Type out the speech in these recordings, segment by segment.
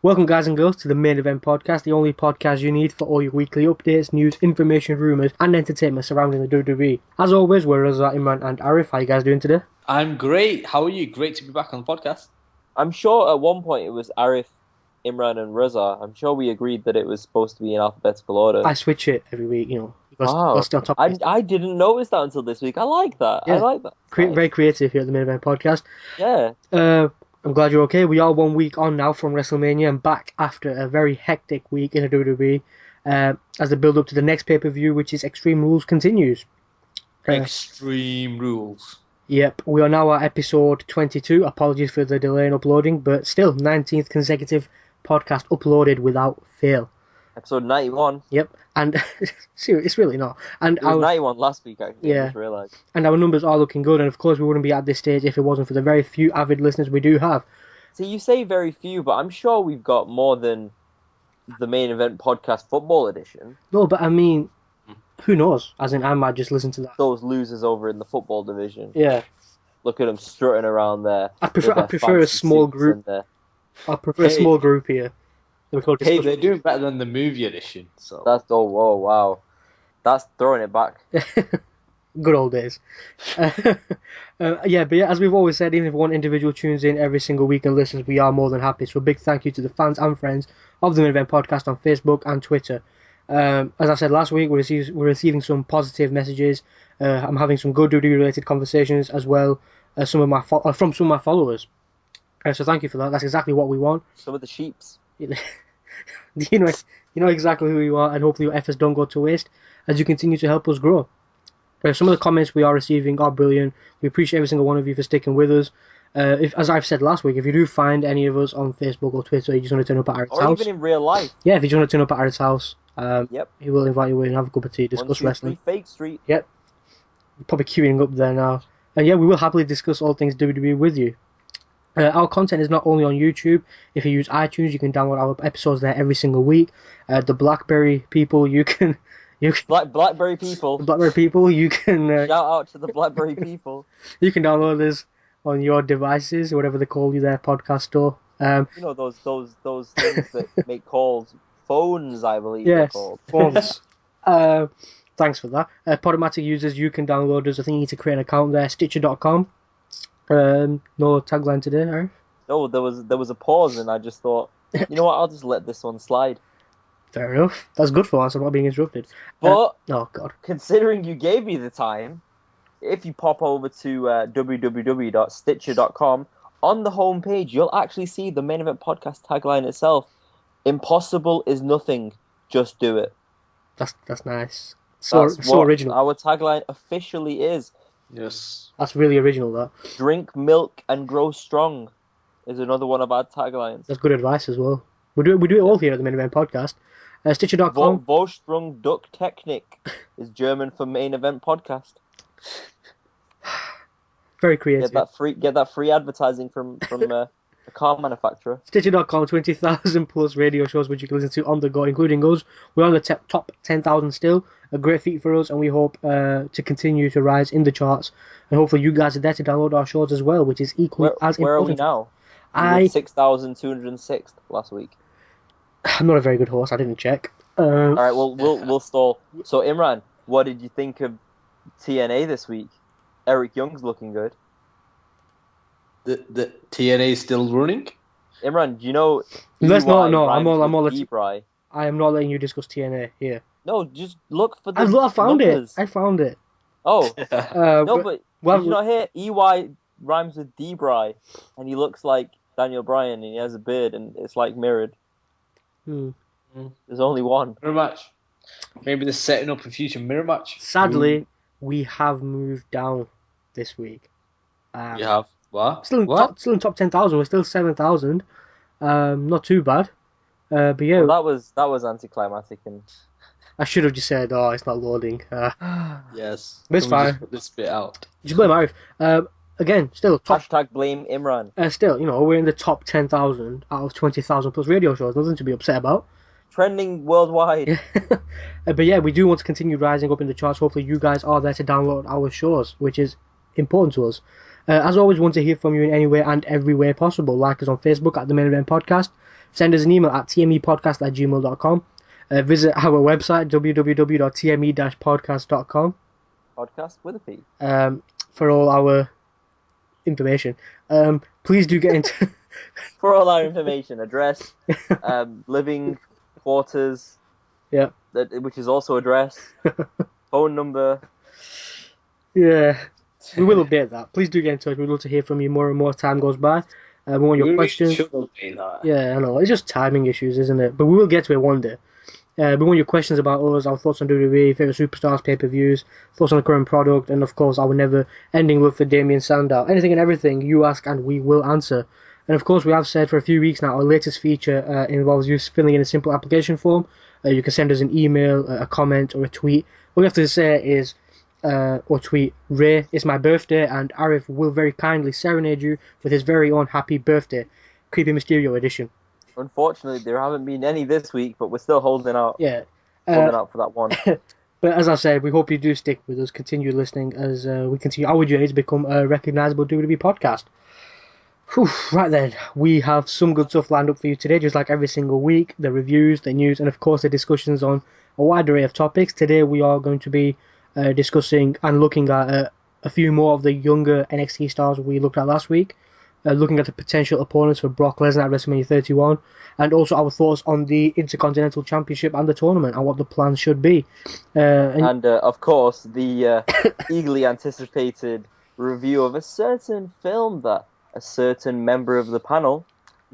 Welcome, guys and girls, to the Main Event Podcast, the only podcast you need for all your weekly updates, news, information, rumours, and entertainment surrounding the WWE. As always, we're Razat, Imran, and Arif. How you guys doing today? I'm great. How are you? Great to be back on the podcast. I'm sure at one point it was Arif, Imran, and Reza. I'm sure we agreed that it was supposed to be in alphabetical order. I switch it every week, because Wow. stay on top. I didn't notice that until this week. I like that. Yeah. I like that. Very creative here at the Main Event Podcast. Yeah. I'm glad you're okay. We are 1 week on now from WrestleMania and back after a very hectic week in the WWE as the build up to the next pay-per-view, which is Extreme Rules, continues. Extreme Rules. Yep, we are now at episode 22. Apologies for the delay in uploading, but still, 19th consecutive podcast uploaded without fail. Episode 91. Yep, and seriously, it's really not. And It was 91 last week, actually. Yeah. I just realised. And our numbers are looking good, and of course we wouldn't be at this stage if it wasn't for the very few avid listeners we do have. See, you say very few, but I'm sure we've got more than the Main Event Podcast Football Edition. No, but I mean, who knows? As in, I might just listen to that. Those losers over in the football division. Yeah. Look at them strutting around there. I prefer a small group. I prefer a small group here. Hey, they're doing better than the movie edition. So wow. That's throwing it back. Good old days. But as we've always said, even if one individual tunes in every single week and listens, we are more than happy. So a big thank you to the fans and friends of the Main Event Podcast on Facebook and Twitter. As I said last week, we're receiving some positive messages. I'm having some good WWE-related conversations as well as from some of my followers. So thank you for that. That's exactly what we want. Some of the sheeps. You know exactly who you are, and hopefully your efforts don't go to waste as you continue to help us grow. Some of the comments we are receiving are brilliant. We appreciate every single one of you for sticking with us. As I've said last week, if you do find any of us on Facebook or Twitter, you just want to turn up at Arif's house. Or even in real life. Yeah, if you just want to turn up at Arif's house, yep. he will invite you in and have a cup of tea, discuss wrestling. Fake Street. Yep. Probably queuing up there now. And yeah, we will happily discuss all things WWE with you. Our content is not only on YouTube. If you use iTunes, you can download our episodes there every single week. The BlackBerry people, you can BlackBerry people. BlackBerry people, you can shout out to the BlackBerry people. You can download this on your devices, whatever they call you there, podcast store. You know those things that make calls, phones, I believe. Yes, they're called. phones. Thanks for that. Podomatic users, you can download us. I think you need to create an account there. Stitcher.com. No tagline today, Arif? No, there was a pause, and I just thought, you know what? I'll just let this one slide. Fair enough. That's good for once. I'm not being interrupted. But oh god, considering you gave me the time, if you pop over to www.stitcher.com, on the homepage, you'll actually see the Main Event Podcast tagline itself. Impossible is nothing. Just do it. That's nice. So original. Our tagline officially is. Yes. That's really original, that. Drink milk and grow strong is another one of our taglines. That's good advice as well. We do it all here at the Main Event Podcast. Stitcher.com. Vorsprung Duck Technik is German for Main Event Podcast. Very creative. Get that free advertising from a car manufacturer. Stitcher.com, 20,000 plus radio shows which you can listen to on the go, including us. We're on the top 10,000 still. A great feat for us, and we hope to continue to rise in the charts. And hopefully you guys are there to download our shows as well, which is equally as important. Where are we now? 6,206 last week. I'm not a very good host. I didn't check. All right, we'll stall. So Imran, what did you think of TNA this week? Eric Young's looking good. The TNA is still running? Imran, do you know? I am not letting you discuss TNA here. No, just look for the. I found numbers. it. I found it. Oh, no, but did you not hear? EY rhymes with Debray, and he looks like Daniel Bryan, and he has a beard, and it's like mirrored. There's only one mirror match. Maybe they're setting up a future mirror match. Sadly, we have moved down this week. You have what? Still in top 10,000. We're still 7,000. Not too bad. But yeah, well, that was anticlimactic, and I should have just said, "Oh, it's not loading." Yes, but it's fine. Just put this bit out. Just blame Arif. Again, still top. Hashtag blame Imran. Still, we're in the top 10,000 out of 20,000 plus radio shows. Nothing to be upset about. Trending worldwide. But yeah, we do want to continue rising up in the charts. Hopefully, you guys are there to download our shows, which is important to us. As always, we want to hear from you in any way and every way possible. Like us on Facebook at the Main Event Podcast. send us an email at tmepodcast@gmail.com. Visit our website, www.tme-podcast.com. Podcast with a P. For all our information. Please do get into... For all our information, address, living quarters, yeah, which is also address, phone number. Yeah, we will update that. Please do get in touch. We'd love to hear from you more and more as time goes by. We want your questions. Should update that. Yeah, I know. It's just timing issues, isn't it? But we will get to it one day. We want your questions about us, our thoughts on WWE, favourite superstars, pay-per-views, thoughts on the current product, and of course our never-ending love for Damien Sandow. Anything and everything you ask and we will answer. And of course we have said for a few weeks now our latest feature involves you filling in a simple application form. You can send us an email, a comment or a tweet. All you have to say is, or tweet, Ray, it's my birthday, and Arif will very kindly serenade you with his very own happy birthday. Creepy Mysterio edition. Unfortunately, there haven't been any this week, but we're still holding out. Yeah. Holding out for that one. But as I said, we hope you do stick with us, continue listening as we continue our journey to become a recognisable WWE podcast. Whew, right then, we have some good stuff lined up for you today, just like every single week. The reviews, the news, and of course the discussions on a wide array of topics. Today we are going to be discussing and looking at a few more of the younger NXT stars we looked at last week. Looking at the potential opponents for Brock Lesnar at WrestleMania 31, and also our thoughts on the Intercontinental Championship and the tournament and what the plans should be. And of course, the eagerly anticipated review of a certain film that a certain member of the panel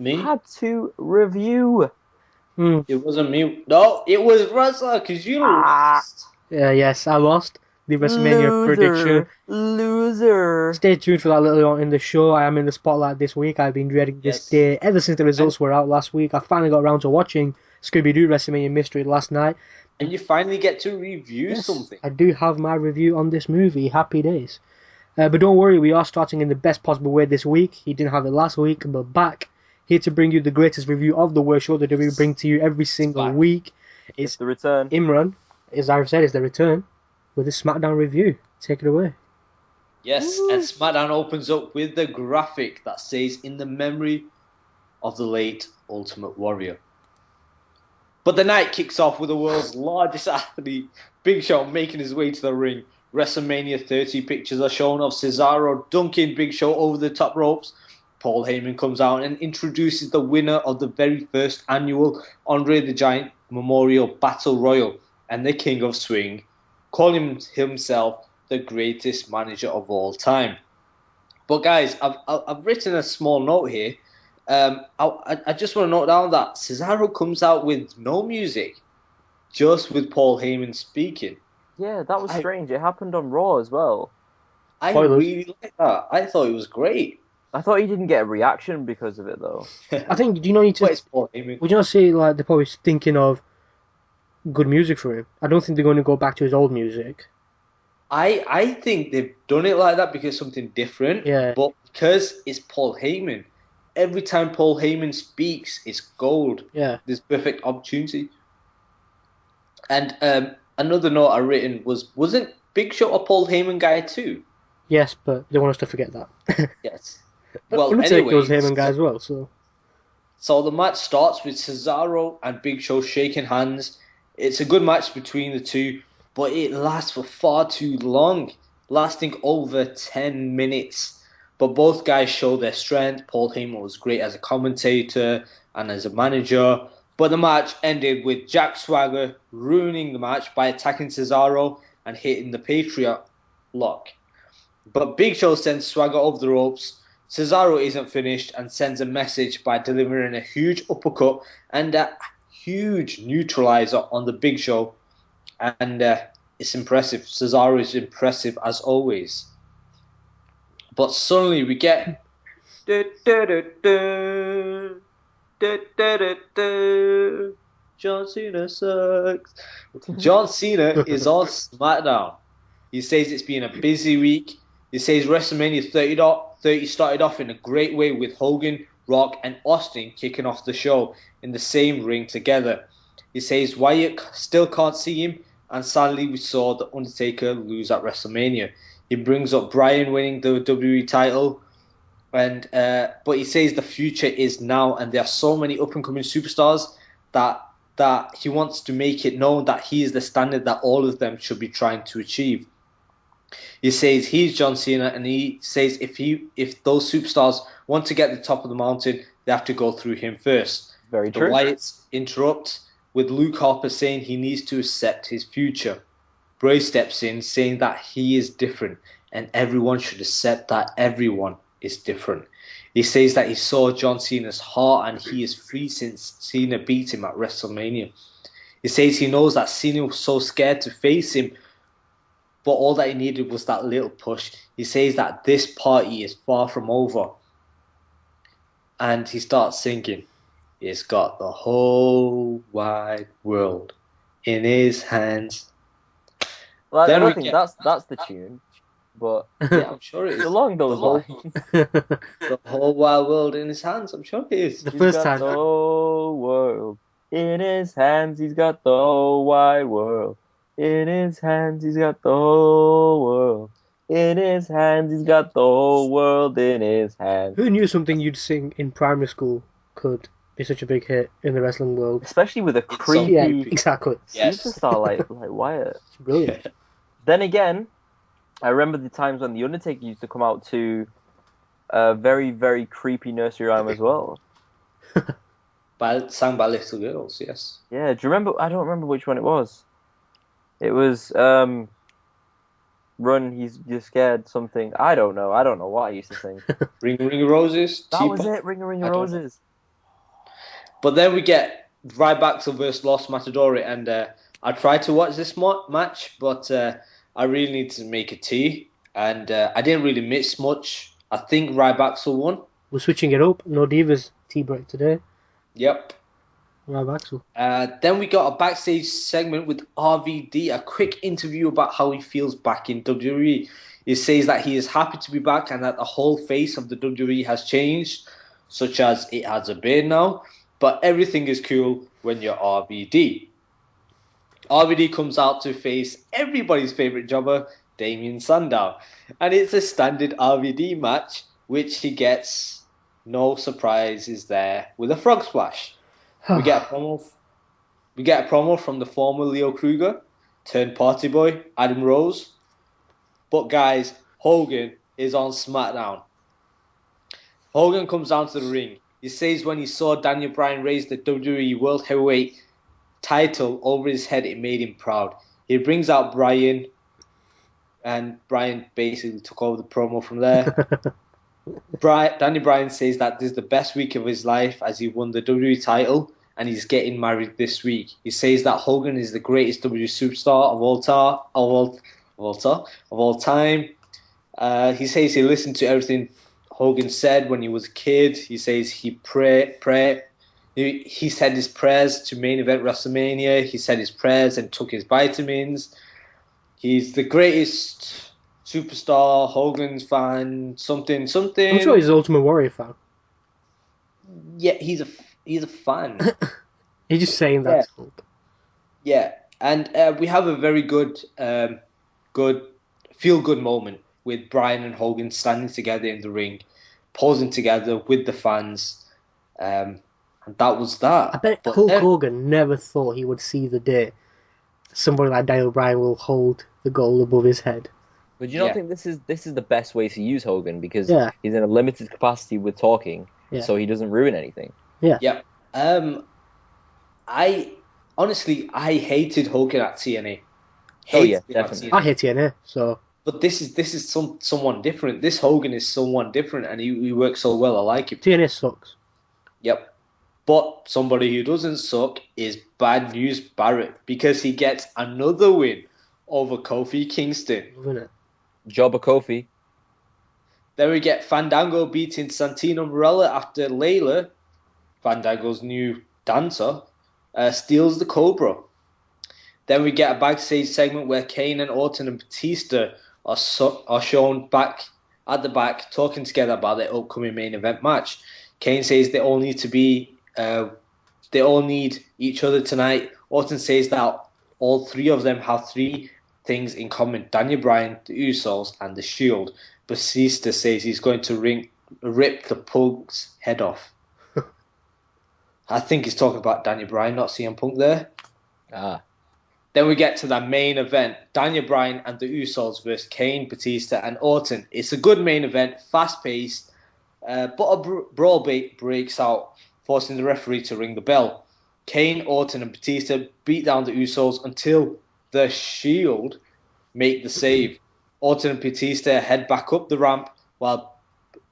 had to review. It wasn't me. No, it was Russell, because you lost. Yes, I lost the WrestleMania prediction. Loser. Stay tuned for that later on in the show. I am in the spotlight this week. I've been dreading this day ever since the results were out last week. I finally got around to watching Scooby-Doo WrestleMania Mystery last night. And you finally get to review something. I do have my review on this movie. Happy days. But don't worry, we are starting in the best possible way this week. He didn't have it last week, but back here to bring you the greatest review of the worst show that we bring to you every single week. It's the return. Imran, as I've said, is the return with a SmackDown review. Take it away. Yes, and SmackDown opens up with the graphic that says, in the memory of the late Ultimate Warrior. But the night kicks off with the world's largest athlete, Big Show, making his way to the ring. WrestleMania 30 pictures are shown of Cesaro dunking Big Show over the top ropes. Paul Heyman comes out and introduces the winner of the very first annual Andre the Giant Memorial Battle Royal and the King of Swing, calling himself the greatest manager of all time. But guys, I've written a small note here. I just want to note down that Cesaro comes out with no music, just with Paul Heyman speaking. Yeah, that was strange. It happened on Raw as well. I really like that. I thought it was great. I thought he didn't get a reaction because of it, though. I think, do you not need to... Would you not say, like, they're probably thinking of good music for him? I don't think they're going to go back to his old music. I think they've done it like that because something different. Yeah. But because it's Paul Heyman, every time Paul Heyman speaks, it's gold. Yeah. There's perfect opportunity. And another note I written wasn't Big Show a Paul Heyman guy too? Yes, but they want us to forget that. Yes. Well, Undertaker was Heyman guy as well, so... So the match starts with Cesaro and Big Show shaking hands. It's a good match between the two, but it lasts for far too long, lasting over 10 minutes. But both guys show their strength. Paul Heyman was great as a commentator and as a manager. But the match ended with Jack Swagger ruining the match by attacking Cesaro and hitting the Patriot lock. But Big Show sends Swagger over the ropes. Cesaro isn't finished and sends a message by delivering a huge uppercut and a huge neutralizer on the Big Show. And it's impressive. Cesaro is impressive as always. But suddenly we get... John Cena sucks. John Cena is on SmackDown. He says it's been a busy week. He says WrestleMania 30 started off in a great way with Hogan, Rock, and Austin kicking off the show in the same ring together. He says Wyatt still can't see him, and sadly we saw The Undertaker lose at WrestleMania. He brings up Bryan winning the WWE title, And but he says the future is now, and there are so many up and coming superstars that he wants to make it known that he is the standard that all of them should be trying to achieve. He says he's John Cena, and he says if those superstars want to get to the top of the mountain, they have to go through him first. Very The true. Wyatts interrupt with Luke Harper saying he needs to accept his future. Bray steps in saying that he is different and everyone should accept that everyone is different. He says that he saw John Cena's heart and he is free since Cena beat him at WrestleMania. He says he knows that Cena was so scared to face him, but all that he needed was that little push. He says that this party is far from over. And he starts singing, he's got the whole wide world in his hands. Well, I Then don't we think get, that's the tune, but yeah, I'm sure it is. along those lines. The whole wide world in his hands, I'm sure it is. The He's first got time. the whole world in his hands. He's got the whole wide world in his hands. He's got the whole world in his hands. He's got the whole world in his hands. Who knew something you'd sing in primary school could be such a big hit in the wrestling world? Especially with a It's so creepy Yeah, creepy. exactly. Yes. superstar like Wyatt. It's brilliant. Then again, I remember the times when The Undertaker used to come out to a very, very creepy nursery rhyme as well. Sang by little girls, yes. Yeah, do you remember? I don't remember which one it was. It was Run, you're scared, something. I don't know. I don't know what I used to sing. Ring Ring of Roses. That was Teapot. it, Ring a Ring I of don't know. Roses. But then we get Ryback versus Los Matadores, and I tried to watch this match, but I really need to make a tea, and I didn't really miss much. I think Ryback won. We're switching it up. No Divas tea break today. Yep. Rob Axel. Then we got a backstage segment with RVD, a quick interview about how he feels back in WWE. He says that he is happy to be back and that the whole face of the WWE has changed, such as it has a beard now, but everything is cool when you're RVD. RVD comes out to face everybody's favorite jobber, Damien Sandow, and it's a standard RVD match, which he gets no surprises there with a frog splash. We get a promo from the former Leo Kruger turned party boy, Adam Rose. But guys, Hogan is on SmackDown. Hogan comes down to the ring. He says when he saw Daniel Bryan raise the WWE World Heavyweight title over his head, it made him proud. He brings out Bryan, and Bryan basically took over the promo from there. Daniel Bryan says that this is the best week of his life as he won the WWE title and he's getting married this week. He says that Hogan is the greatest WWE superstar of all time. He says he listened to everything Hogan said when he was a kid. He says he he said his prayers to main event WrestleMania. He said his prayers and took his vitamins. He's the greatest superstar, Hogan's fan, something. I'm sure he's an Ultimate Warrior fan. Yeah, he's a fan. He's just saying that. Yeah, and we have a very good feel-good moment with Bryan and Hogan standing together in the ring, posing together with the fans, and that was that. I bet Hulk Hogan never thought he would see the day somebody like Daniel Bryan will hold the gold above his head. But do you not think this is the best way to use Hogan because he's in a limited capacity with talking, so he doesn't ruin anything. Yeah. Yeah. I hated Hogan at TNA. Definitely. I hate TNA, so. But this is someone different. This Hogan is someone different, and he works so well. I like him. TNA sucks. Yep. But somebody who doesn't suck is Bad News Barrett because he gets another win over Kofi Kingston. Isn't it? Jobber Kofi. Then we get Fandango beating Santino Marella after Layla, Fandango's new dancer, steals the Cobra. Then we get a backstage segment where Kane and Orton and Batista are shown back at the back talking together about their upcoming main event match. Kane says they all need each other tonight. Orton says that all three of them have three things in common: Daniel Bryan, the Usos, and the Shield. Batista says he's going to ripped the Punk's head off. I think he's talking about Daniel Bryan, not CM Punk there. Then we get to the main event, Daniel Bryan and the Usos versus Kane, Batista, and Orton. It's a good main event, fast-paced, but a brawl breaks out, forcing the referee to ring the bell. Kane, Orton, and Batista beat down the Usos until the Shield make the save. Orton and Batista head back up the ramp while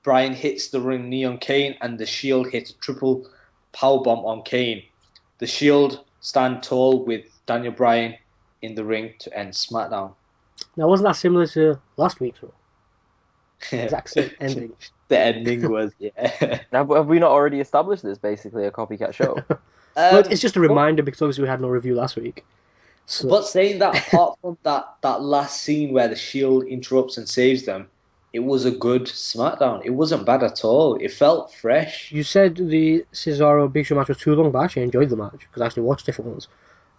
Bryan hits the ring knee on Kane and the Shield hits a triple powerbomb on Kane. The Shield stand tall with Daniel Bryan in the ring to end SmackDown. Now, wasn't that similar to last week's Raw? Exact same ending. The ending was, yeah. Now, have we not already established this, basically, a copycat show? But it's just a reminder because obviously we had no review last week. So. But saying that, apart from that last scene where the Shield interrupts and saves them, it was a good SmackDown. It wasn't bad at all. It felt fresh. You said the Cesaro Big Show match was too long, but I actually enjoyed the match because I actually watched different ones.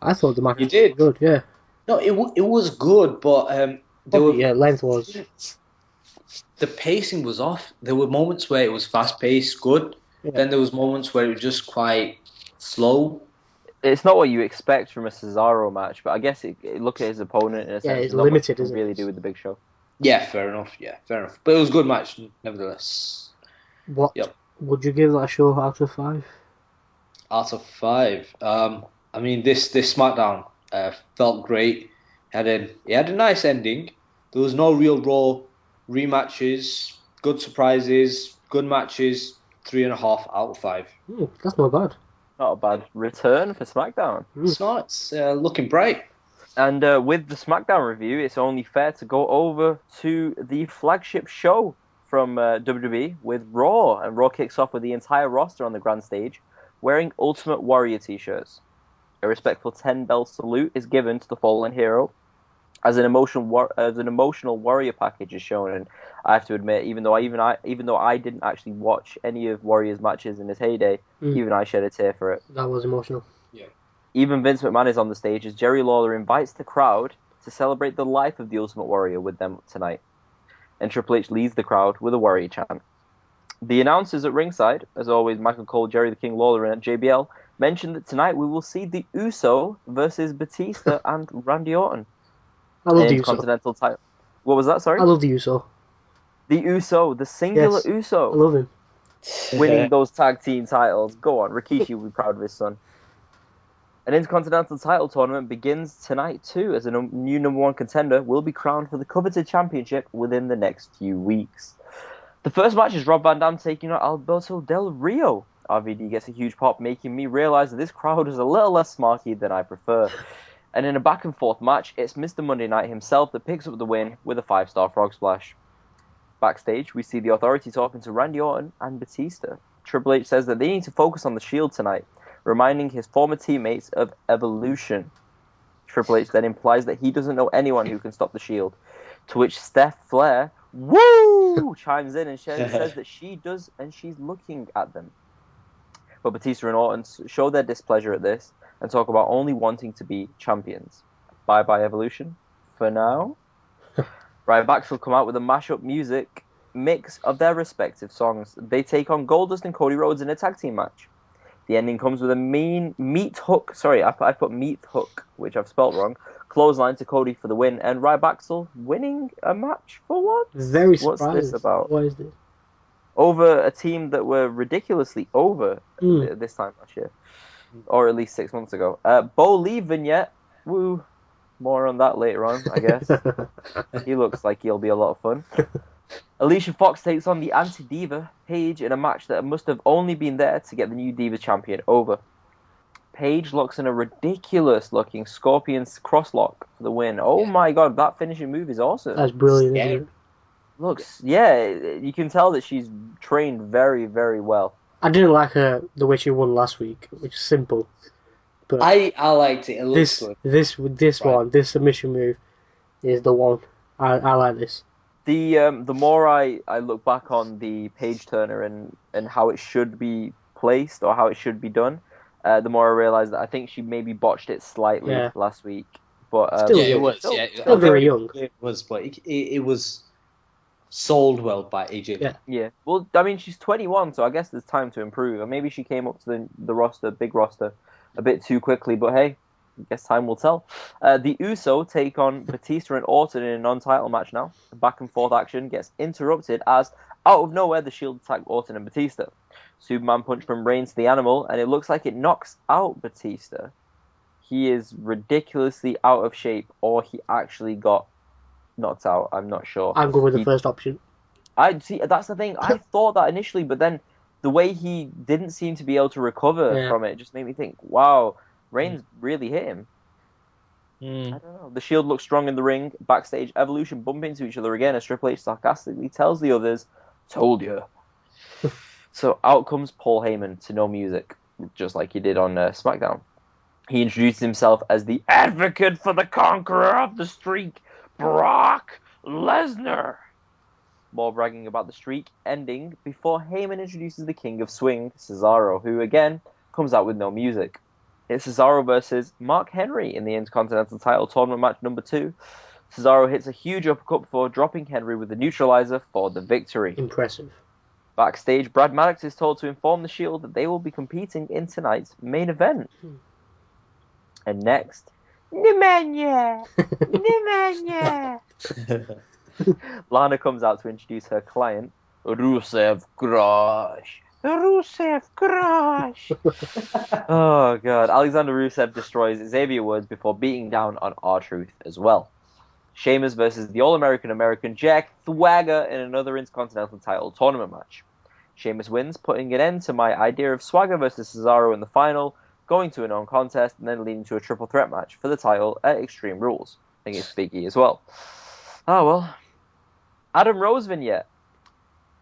I thought the match was good, yeah. No, it was good, but length was. The pacing was off. There were moments where it was fast paced, good. Yeah. Then there was moments where it was just quite slow. It's not what you expect from a Cesaro match, but I guess look at his opponent in a sense. It's limited, isn't it? Really do with the Big Show. Yeah, fair enough. But it was a good match, nevertheless. What would you give that show out of 5? Out of 5, I mean, this SmackDown felt great. It had a nice ending. There was no real Raw rematches, good surprises, good matches. 3.5 out of 5. That's not bad. Not a bad return for SmackDown. It's not. It's looking bright. And with the SmackDown review, it's only fair to go over to the flagship show from WWE with Raw. And Raw kicks off with the entire roster on the grand stage wearing Ultimate Warrior t-shirts. A respectful 10-bell salute is given to the fallen hero as an emotional warrior package is shown. And I have to admit, even though I didn't actually watch any of Warrior's matches in his heyday, even I shed a tear for it. That was emotional. Yeah. Even Vince McMahon is on the stage as Jerry Lawler invites the crowd to celebrate the life of the Ultimate Warrior with them tonight. And Triple H leads the crowd with a Warrior chant. The announcers at ringside, as always, Michael Cole, Jerry the King Lawler, and JBL, mentioned that tonight we will see the Uso versus Batista and Randy Orton. I love the Intercontinental title. What was that? Sorry. I love the Uso. The Uso, the singular Uso. I love him. Winning those tag team titles. Go on, Rikishi will be proud of his son. An Intercontinental title tournament begins tonight too, as a new number 1 contender will be crowned for the coveted championship within the next few weeks. The first match is Rob Van Dam taking on Alberto Del Rio. RVD gets a huge pop, making me realise that this crowd is a little less smarky than I prefer. And in a back and forth match, it's Mr. Monday Night himself that picks up the win with a 5-star frog splash. Backstage, we see the Authority talking to Randy Orton and Batista. Triple H says that they need to focus on the Shield tonight, reminding his former teammates of Evolution. Triple H then implies that he doesn't know anyone who can stop the Shield, to which Steph Flair, woo, chimes in and says that she does, and she's looking at them. But Batista and Orton show their displeasure at this and talk about only wanting to be champions. Bye-bye Evolution. For now. Ryback will come out with a mashup music mix of their respective songs. They take on Goldust and Cody Rhodes in a tag team match. The ending comes with a meat hook. Sorry, I put meat hook, which I've spelt wrong. Clothesline to Cody for the win, and Ryback winning a match for what? Very surprised. What's this about? What is this? Over a team that were ridiculously over this time last year, or at least 6 months ago. Bo Lee vignette. Woo. More on that later on, I guess. He looks like he'll be a lot of fun. Alicia Fox takes on the anti-diva Paige in a match that must have only been there to get the new Diva champion over. Paige locks in a ridiculous-looking Scorpion's crosslock for the win. Oh my god, that finishing move is awesome. That's brilliant, isn't it? Looks, yeah, you can tell that she's trained very, very well. I didn't like her the way she won last week, which is simple. But I liked it. It looks good. This submission move is the one. I like this. The more I look back on the page turner and how it should be placed or how it should be done, the more I realise that I think she maybe botched it slightly last week. But still it was. Still very young. It was, but it was sold well by AJ. Yeah. Yeah. Well, I mean, she's 21, so I guess there's time to improve. And maybe she came up to the roster, big roster, a bit too quickly. But hey, I guess time will tell. The Uso take on Batista and Orton in a non-title match now. The back and forth action gets interrupted as, out of nowhere, the Shield attack Orton and Batista. Superman punch from Reigns to the Animal, and it looks like it knocks out Batista. He is ridiculously out of shape, or he actually got knocked out. I'm not sure. I'm going with the first option. I see. That's the thing. I thought that initially, but then the way he didn't seem to be able to recover from it just made me think, wow, Reigns really hit him. I don't know. The Shield looks strong in the ring. Backstage, Evolution bump into each other again as Triple H sarcastically tells the others, "Told you." So out comes Paul Heyman to no music, just like he did on SmackDown. He introduces himself as the advocate for the conqueror of the streak, Brock Lesnar. More bragging about the streak ending before Heyman introduces the King of Swing, Cesaro, who again comes out with no music. It's Cesaro versus Mark Henry in the Intercontinental title tournament match number 2. Cesaro hits a huge uppercut before dropping Henry with the neutralizer for the victory. Impressive. Backstage, Brad Maddox is told to inform the Shield that they will be competing in tonight's main event. And next, Nemanja! Lana comes out to introduce her client, Rusev Crush. Oh, God. Alexander Rusev destroys Xavier Woods before beating down on R-Truth as well. Sheamus versus the All-American Jack Swagger in another Intercontinental title tournament match. Sheamus wins, putting an end to my idea of Swagger versus Cesaro in the final, going to a non-contest, and then leading to a triple threat match for the title at Extreme Rules. I think it's Big E as well. Oh, well. Adam Rose vignette.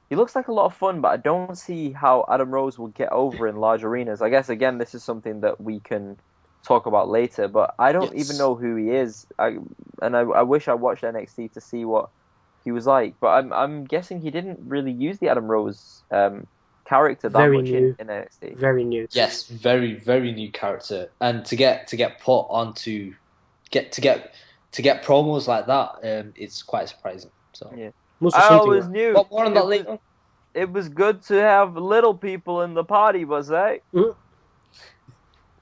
He looks like a lot of fun, but I don't see how Adam Rose will get over in large arenas. I guess, again, this is something that we can talk about later, but I don't even know who he is. I wish I watched NXT to see what he was like, but I'm guessing he didn't really use the Adam Rose character that Very much new. in NXT. Very new. Yes, very very new character, and to get put onto get promos like that, it's quite surprising. So Yeah. Must have I something always right. knew But more on that later. it was good to have little people in the party, was it?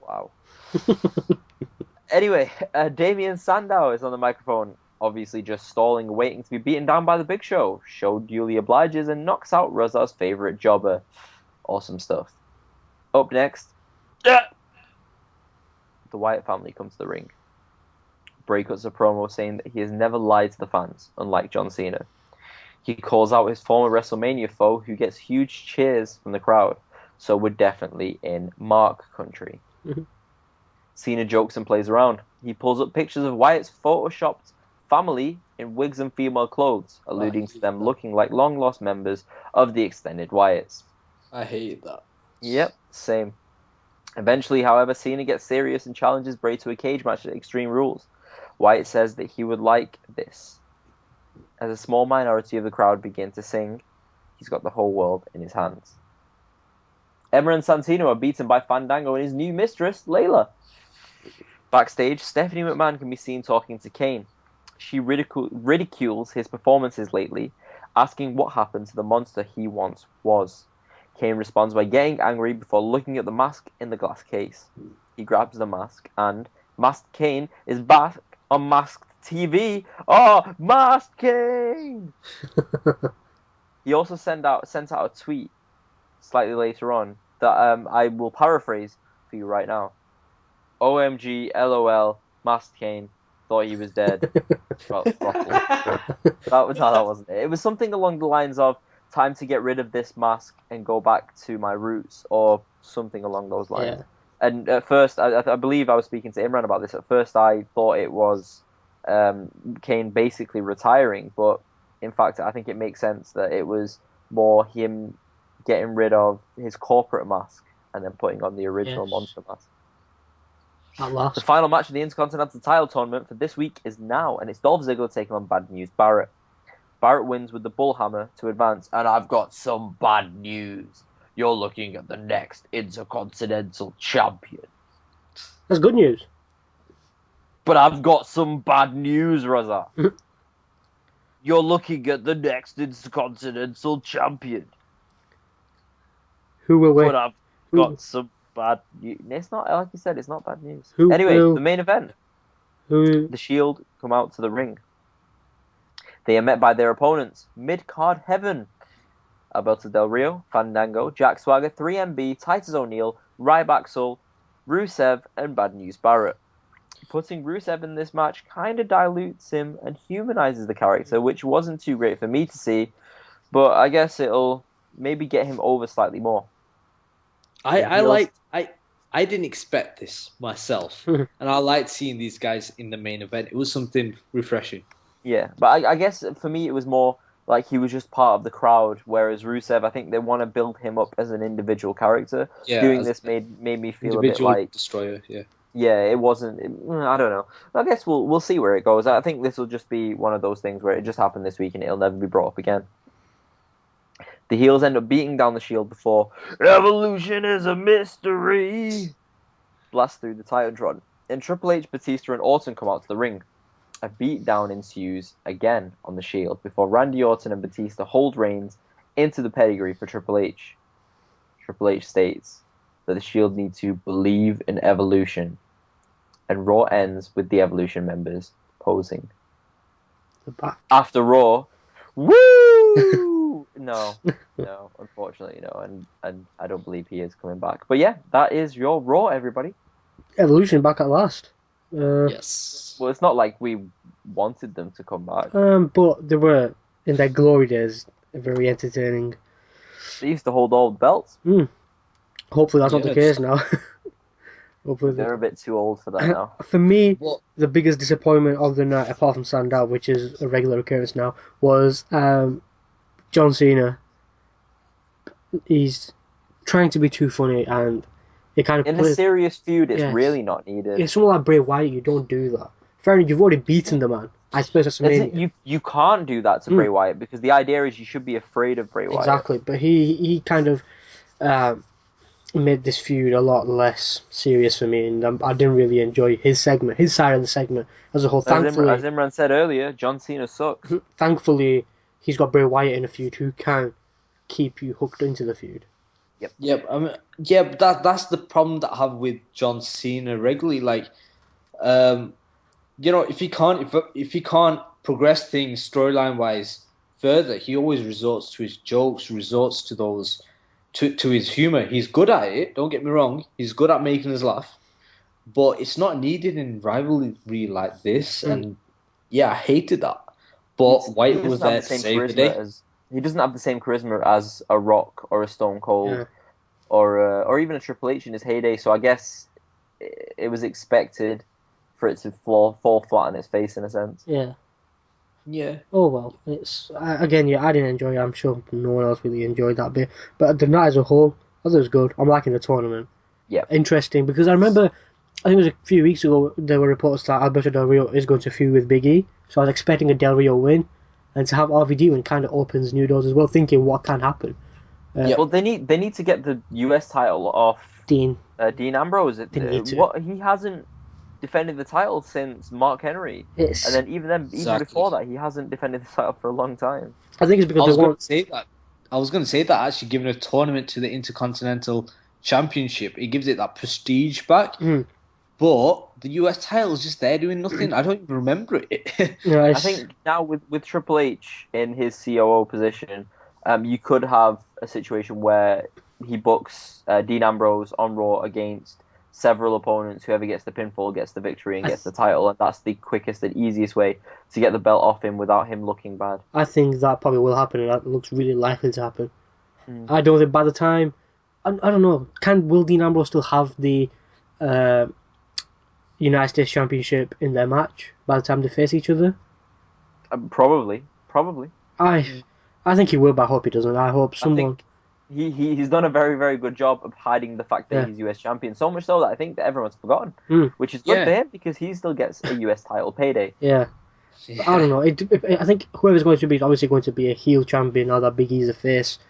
Wow. Anyway, Damien Sandow is on the microphone, obviously just stalling, waiting to be beaten down by the Big Show. Show duly obliges and knocks out Rosa's favorite jobber. Awesome stuff. Up next, the Wyatt family come to the ring. Bray cuts a promo saying that he has never lied to the fans, unlike John Cena. He calls out his former WrestleMania foe, who gets huge cheers from the crowd. So we're definitely in Mark country. Cena jokes and plays around. He pulls up pictures of Wyatt's photoshopped family in wigs and female clothes, alluding to them looking like long-lost members of the extended Wyatts. I hate that. Yep, same. Eventually, however, Cena gets serious and challenges Bray to a cage match at Extreme Rules. Wyatt says that he would like this. As a small minority of the crowd begin to sing, he's got the whole world in his hands. Emma and Santino are beaten by Fandango and his new mistress, Layla. Backstage, Stephanie McMahon can be seen talking to Kane. She ridicules his performances lately, asking what happened to the monster he once was. Kane responds by getting angry before looking at the mask in the glass case. He grabs the mask and Masked Kane is back on Masked TV. Oh, Masked Kane! He also sent out a tweet slightly later on that I will paraphrase for you right now. OMG, LOL, Masked Kane thought he was dead. Well, that wasn't it. It was something along the lines of time to get rid of this mask and go back to my roots, or something along those lines. Yeah. And at first, I believe I was speaking to Imran about this. At first, I thought it was Kane basically retiring, but in fact, I think it makes sense that it was more him getting rid of his corporate mask and then putting on the original monster mask. At last. The final match of the Intercontinental title tournament for this week is now, and it's Dolph Ziggler taking on Bad News Barrett. Barrett wins with the bullhammer to advance, and I've got some bad news. You're looking at the next Intercontinental champion. That's good news. But I've got some bad news, Rosa. You're looking at the next Intercontinental Champion. Who will win? But I've got some bad news. It's not, like you said, it's not bad news. Who Anyway, will? the main event. Who? The Shield come out to the ring. They are met by their opponents, Mid-Card Heaven. Alberto Del Rio, Fandango, Jack Swagger, 3MB, Titus O'Neil, Ryback Soul, Rusev, and Bad News Barrett. Putting Rusev in this match kind of dilutes him and humanizes the character, which wasn't too great for me to see, but I guess it'll maybe get him over slightly more. I didn't expect this myself, and I liked seeing these guys in the main event. It was something refreshing. Yeah, but I guess for me it was more like he was just part of the crowd, whereas Rusev, I think they want to build him up as an individual character. Yeah, Doing this made me feel a bit individual like destroyer. Yeah. Yeah, it wasn't. I don't know. I guess we'll see where it goes. I think this will just be one of those things where it just happened this week and it'll never be brought up again. The heels end up beating down the Shield before Evolution is a mystery. Blast through the Titantron. And Triple H, Batista, and Orton come out to the ring. A beatdown ensues again on the Shield before Randy Orton and Batista hold Reigns into the pedigree for Triple H. Triple H states that the Shield need to believe in Evolution. And Raw ends with the Evolution members posing. After Raw, woo! No, unfortunately, no, and I don't believe he is coming back. But yeah, that is your Raw, everybody. Evolution back at last. Yes. Well, it's not like we wanted them to come back. But they were, in their glory days, very entertaining. They used to hold all the belts. Hopefully that's not the case now. Hopefully they're a bit too old for that now. For me, the biggest disappointment of the night, apart from Sandow, which is a regular occurrence now, was John Cena. He's trying to be too funny, and it kind of in a serious feud, it's really not needed. It's someone like Bray Wyatt, you don't do that. Fair enough, you've already beaten the man. I suppose that's amazing. You can't do that to Bray Wyatt because the idea is you should be afraid of Bray Wyatt. Exactly, but he kind of made this feud a lot less serious for me, and I didn't really enjoy his segment, his side of the segment as a whole. Thankfully, as Imran said earlier, John Cena sucks. Thankfully, he's got Bray Wyatt in a feud who can keep you hooked into the feud. Yep. I mean, but that's the problem that I have with John Cena regularly. Like, if he can't progress things storyline wise further, he always resorts to his jokes, resorts to those to his humor. He's good at it. Don't get me wrong. He's good at making us laugh, but it's not needed in rivalry like this. And I hated that. But White was there to save the day. He doesn't have the same charisma as a Rock or a Stone Cold or even a Triple H in his heyday. So I guess it was expected for it to fall flat on its face in a sense. Yeah. Yeah. Oh well, it's again. I didn't enjoy it. I'm sure no one else really enjoyed that bit. But the night as a whole, I thought it was good. I'm liking the tournament. Yeah. Interesting because I remember, I think it was a few weeks ago there were reports that Alberto Del Rio is going to feud with Big E. So I was expecting a Del Rio win. And to have RVD win kind of opens new doors as well, thinking what can happen. Well, they need to get the US title off Dean Ambrose. He hasn't defended the title since Mark Henry, and then even before that, he hasn't defended the title for a long time. I think it's because I was going to say that actually giving a tournament to the Intercontinental Championship, it gives it that prestige back. But the US title is just there doing nothing. I don't even remember it. I think now with Triple H in his COO position, you could have a situation where he books Dean Ambrose on Raw against several opponents. Whoever gets the pinfall gets the victory and gets the title, and that's the quickest and easiest way to get the belt off him without him looking bad. I think that probably will happen, and that looks really likely to happen. I don't think by the time... I don't know. Will Dean Ambrose still have the... United States Championship in their match by the time they face each other? Probably. I think he will, but I hope he doesn't. I hope someone... He's done a very, very good job of hiding the fact that he's US champion. So much so that I think that everyone's forgotten, which is good for him because he still gets a US title payday. Yeah. I don't know. I think whoever's going to be is obviously going to be a heel champion now that Big E's a face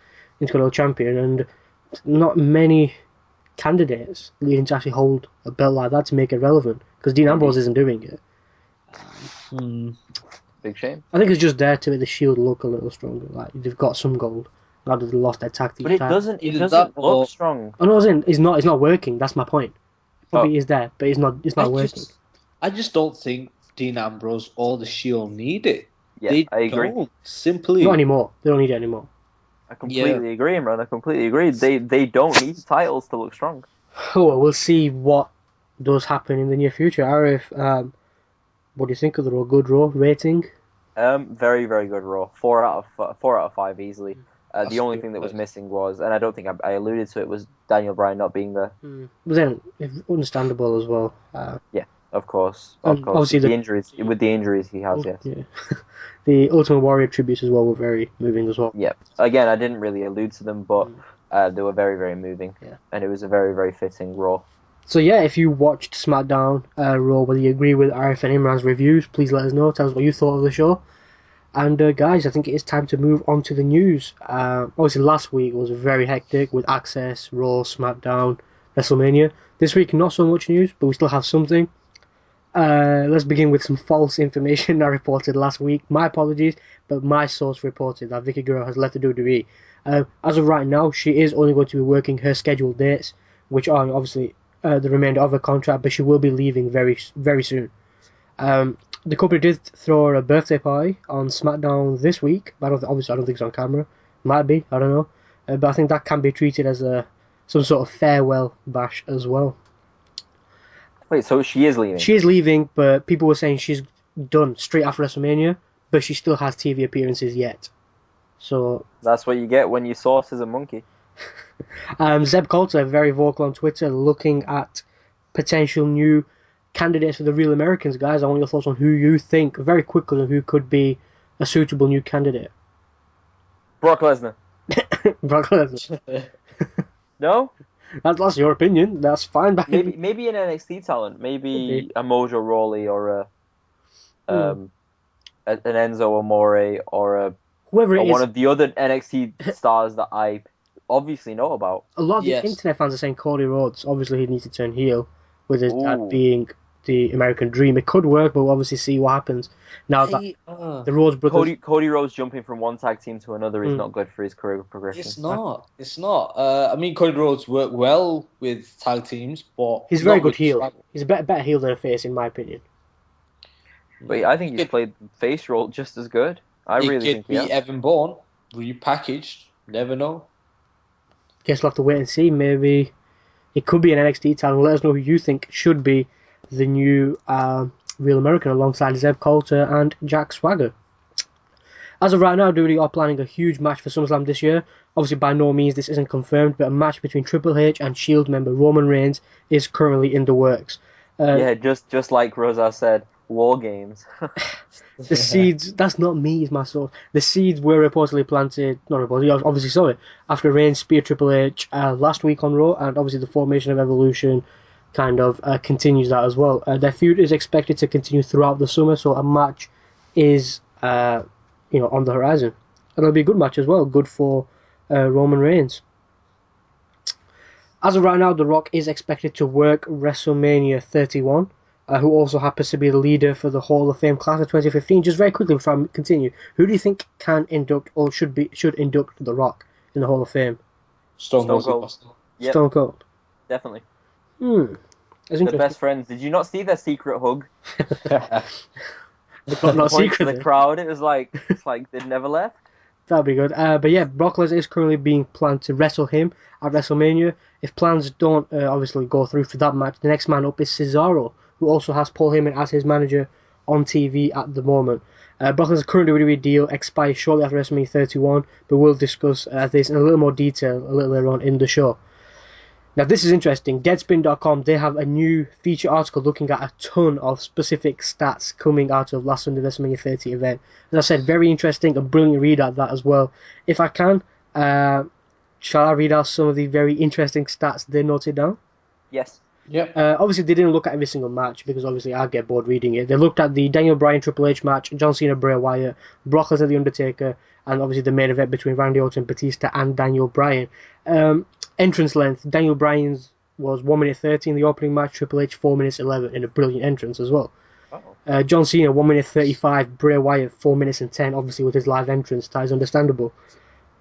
Intercontinental champion, and not many candidates leading to actually hold a belt like that to make it relevant because Dean Ambrose isn't doing it. Big shame. I think it's just there to make the Shield look a little stronger. Like they've got some gold now that they lost their tag team But it title. doesn't. It Either doesn't that look or strong. Oh no, it's not. It's not working. That's my point. It probably is there, but it's not. It's I not working. I just don't think Dean Ambrose or the Shield need it. Yeah, They I agree. don't. Not Simply. anymore. They don't need it anymore. I Yeah. completely agree, Imran. I completely agree. They don't need titles to look strong. Oh, well, we'll see what does happen in the near future. Arif, what do you think of the Raw? Good Raw rating? Very very good Raw. 4 out of 5 easily. The That's only good. thing that was missing was, and I don't think I alluded to it, was Daniel Bryan not being there. But then, understandable as well. Yeah, of course, of And course. obviously The injuries with the injuries he has, yes. yeah, the Ultimate Warrior tributes as well were very moving as well. Yeah. Again, I didn't really allude to them, but they were very very moving. Yeah. And it was a very very fitting Raw. So yeah, if you watched SmackDown Raw, whether you agree with Arif and Imran's reviews, please let us know. Tell us what you thought of the show. And guys, I think it is time to move on to the news. Obviously, last week was very hectic with Access, Raw, SmackDown, WrestleMania. This week, not so much news, but we still have something. Let's begin with some false information I reported last week. My apologies, but my source reported that Vicky Guerrero has left the WWE. As of right now, she is only going to be working her scheduled dates, which are obviously the remainder of her contract, but she will be leaving very, very soon. The company did throw her a birthday party on SmackDown this week, but obviously I don't think it's on camera. Might be, I don't know. But I think that can be treated as some sort of farewell bash as well. Wait, so she is leaving? She is leaving, but people were saying she's done straight after WrestleMania, but she still has TV appearances yet. So That's what you get when you source as a monkey. Zeb Coulter, very vocal on Twitter, looking at potential new candidates for the Real Americans. Guys, I want your thoughts on who you think, very quickly, who could be a suitable new candidate. Brock Lesnar. Brock Lesnar. No? That's your opinion. That's fine. Maybe an NXT talent. Maybe a Mojo Rawley or an Enzo Amore or whoever it is. One of the other NXT stars that I obviously know about. A lot of the internet fans are saying Cody Rhodes. Obviously, he needs to turn heel, with his dad being the American Dream. It could work, but we'll obviously see what happens. Now that the Rhodes brothers... Cody Rhodes jumping from one tag team to another is not good for his career progression. It's not. It's not. I mean, Cody Rhodes worked well with tag teams, but he's a very good heel. He's a better heel than a face, in my opinion. But I think he's played face role just as good. I really think he has. Evan Bourne repackaged. Never know. Guess we'll have to wait and see. Maybe it could be an NXT talent. Let us know who you think should be the new Real American alongside Zeb Coulter and Jack Swagger. As of right now, WWE are planning a huge match for SummerSlam this year. Obviously, by no means this isn't confirmed, but a match between Triple H and Shield member Roman Reigns is currently in the works. Just like Rosa said, War Games. The seeds, that's not me, is my source. The seeds were reportedly planted, not reportedly, obviously saw it, after Reigns speared Triple H last week on Raw, and obviously the formation of Evolution kind of continues that as well. Their feud is expected to continue throughout the summer, so a match is on the horizon. And it'll be a good match as well, good for Roman Reigns. As of right now, The Rock is expected to work WrestleMania 31. Who also happens to be the leader for the Hall of Fame class of 2015. Just very quickly before I continue, who do you think can induct or should induct The Rock in the Hall of Fame? Stone Cold. Yep. Stone Cold. Definitely. The best friends. Did you not see their secret hug? not secret. To the crowd, it's like they'd never left. That'd be good. But yeah, Brock Lesnar is currently being planned to wrestle him at WrestleMania. If plans don't obviously go through for that match, the next man up is Cesaro, who also has Paul Heyman as his manager on TV at the moment. Brock Lesnar's current WWE deal expires shortly after WrestleMania 31, but we'll discuss this in a little more detail a little later on in the show. Now, this is interesting. Deadspin.com, they have a new feature article looking at a ton of specific stats coming out of last Sunday's WrestleMania 30 event. As I said, very interesting, a brilliant read at that as well. If I can, shall I read out some of the very interesting stats they noted down? Yes. Yep. Obviously, they didn't look at every single match because obviously I'd get bored reading it. They looked at the Daniel Bryan Triple H match, John Cena Bray Wyatt, Brock Lesnar The Undertaker, and obviously the main event between Randy Orton, Batista, and Daniel Bryan. Entrance length, Daniel Bryan's was 1 minute 30 in the opening match, Triple H 4 minutes 11 in a brilliant entrance as well. John Cena 1 minute 35, Bray Wyatt 4 minutes and 10, obviously with his live entrance, that is understandable.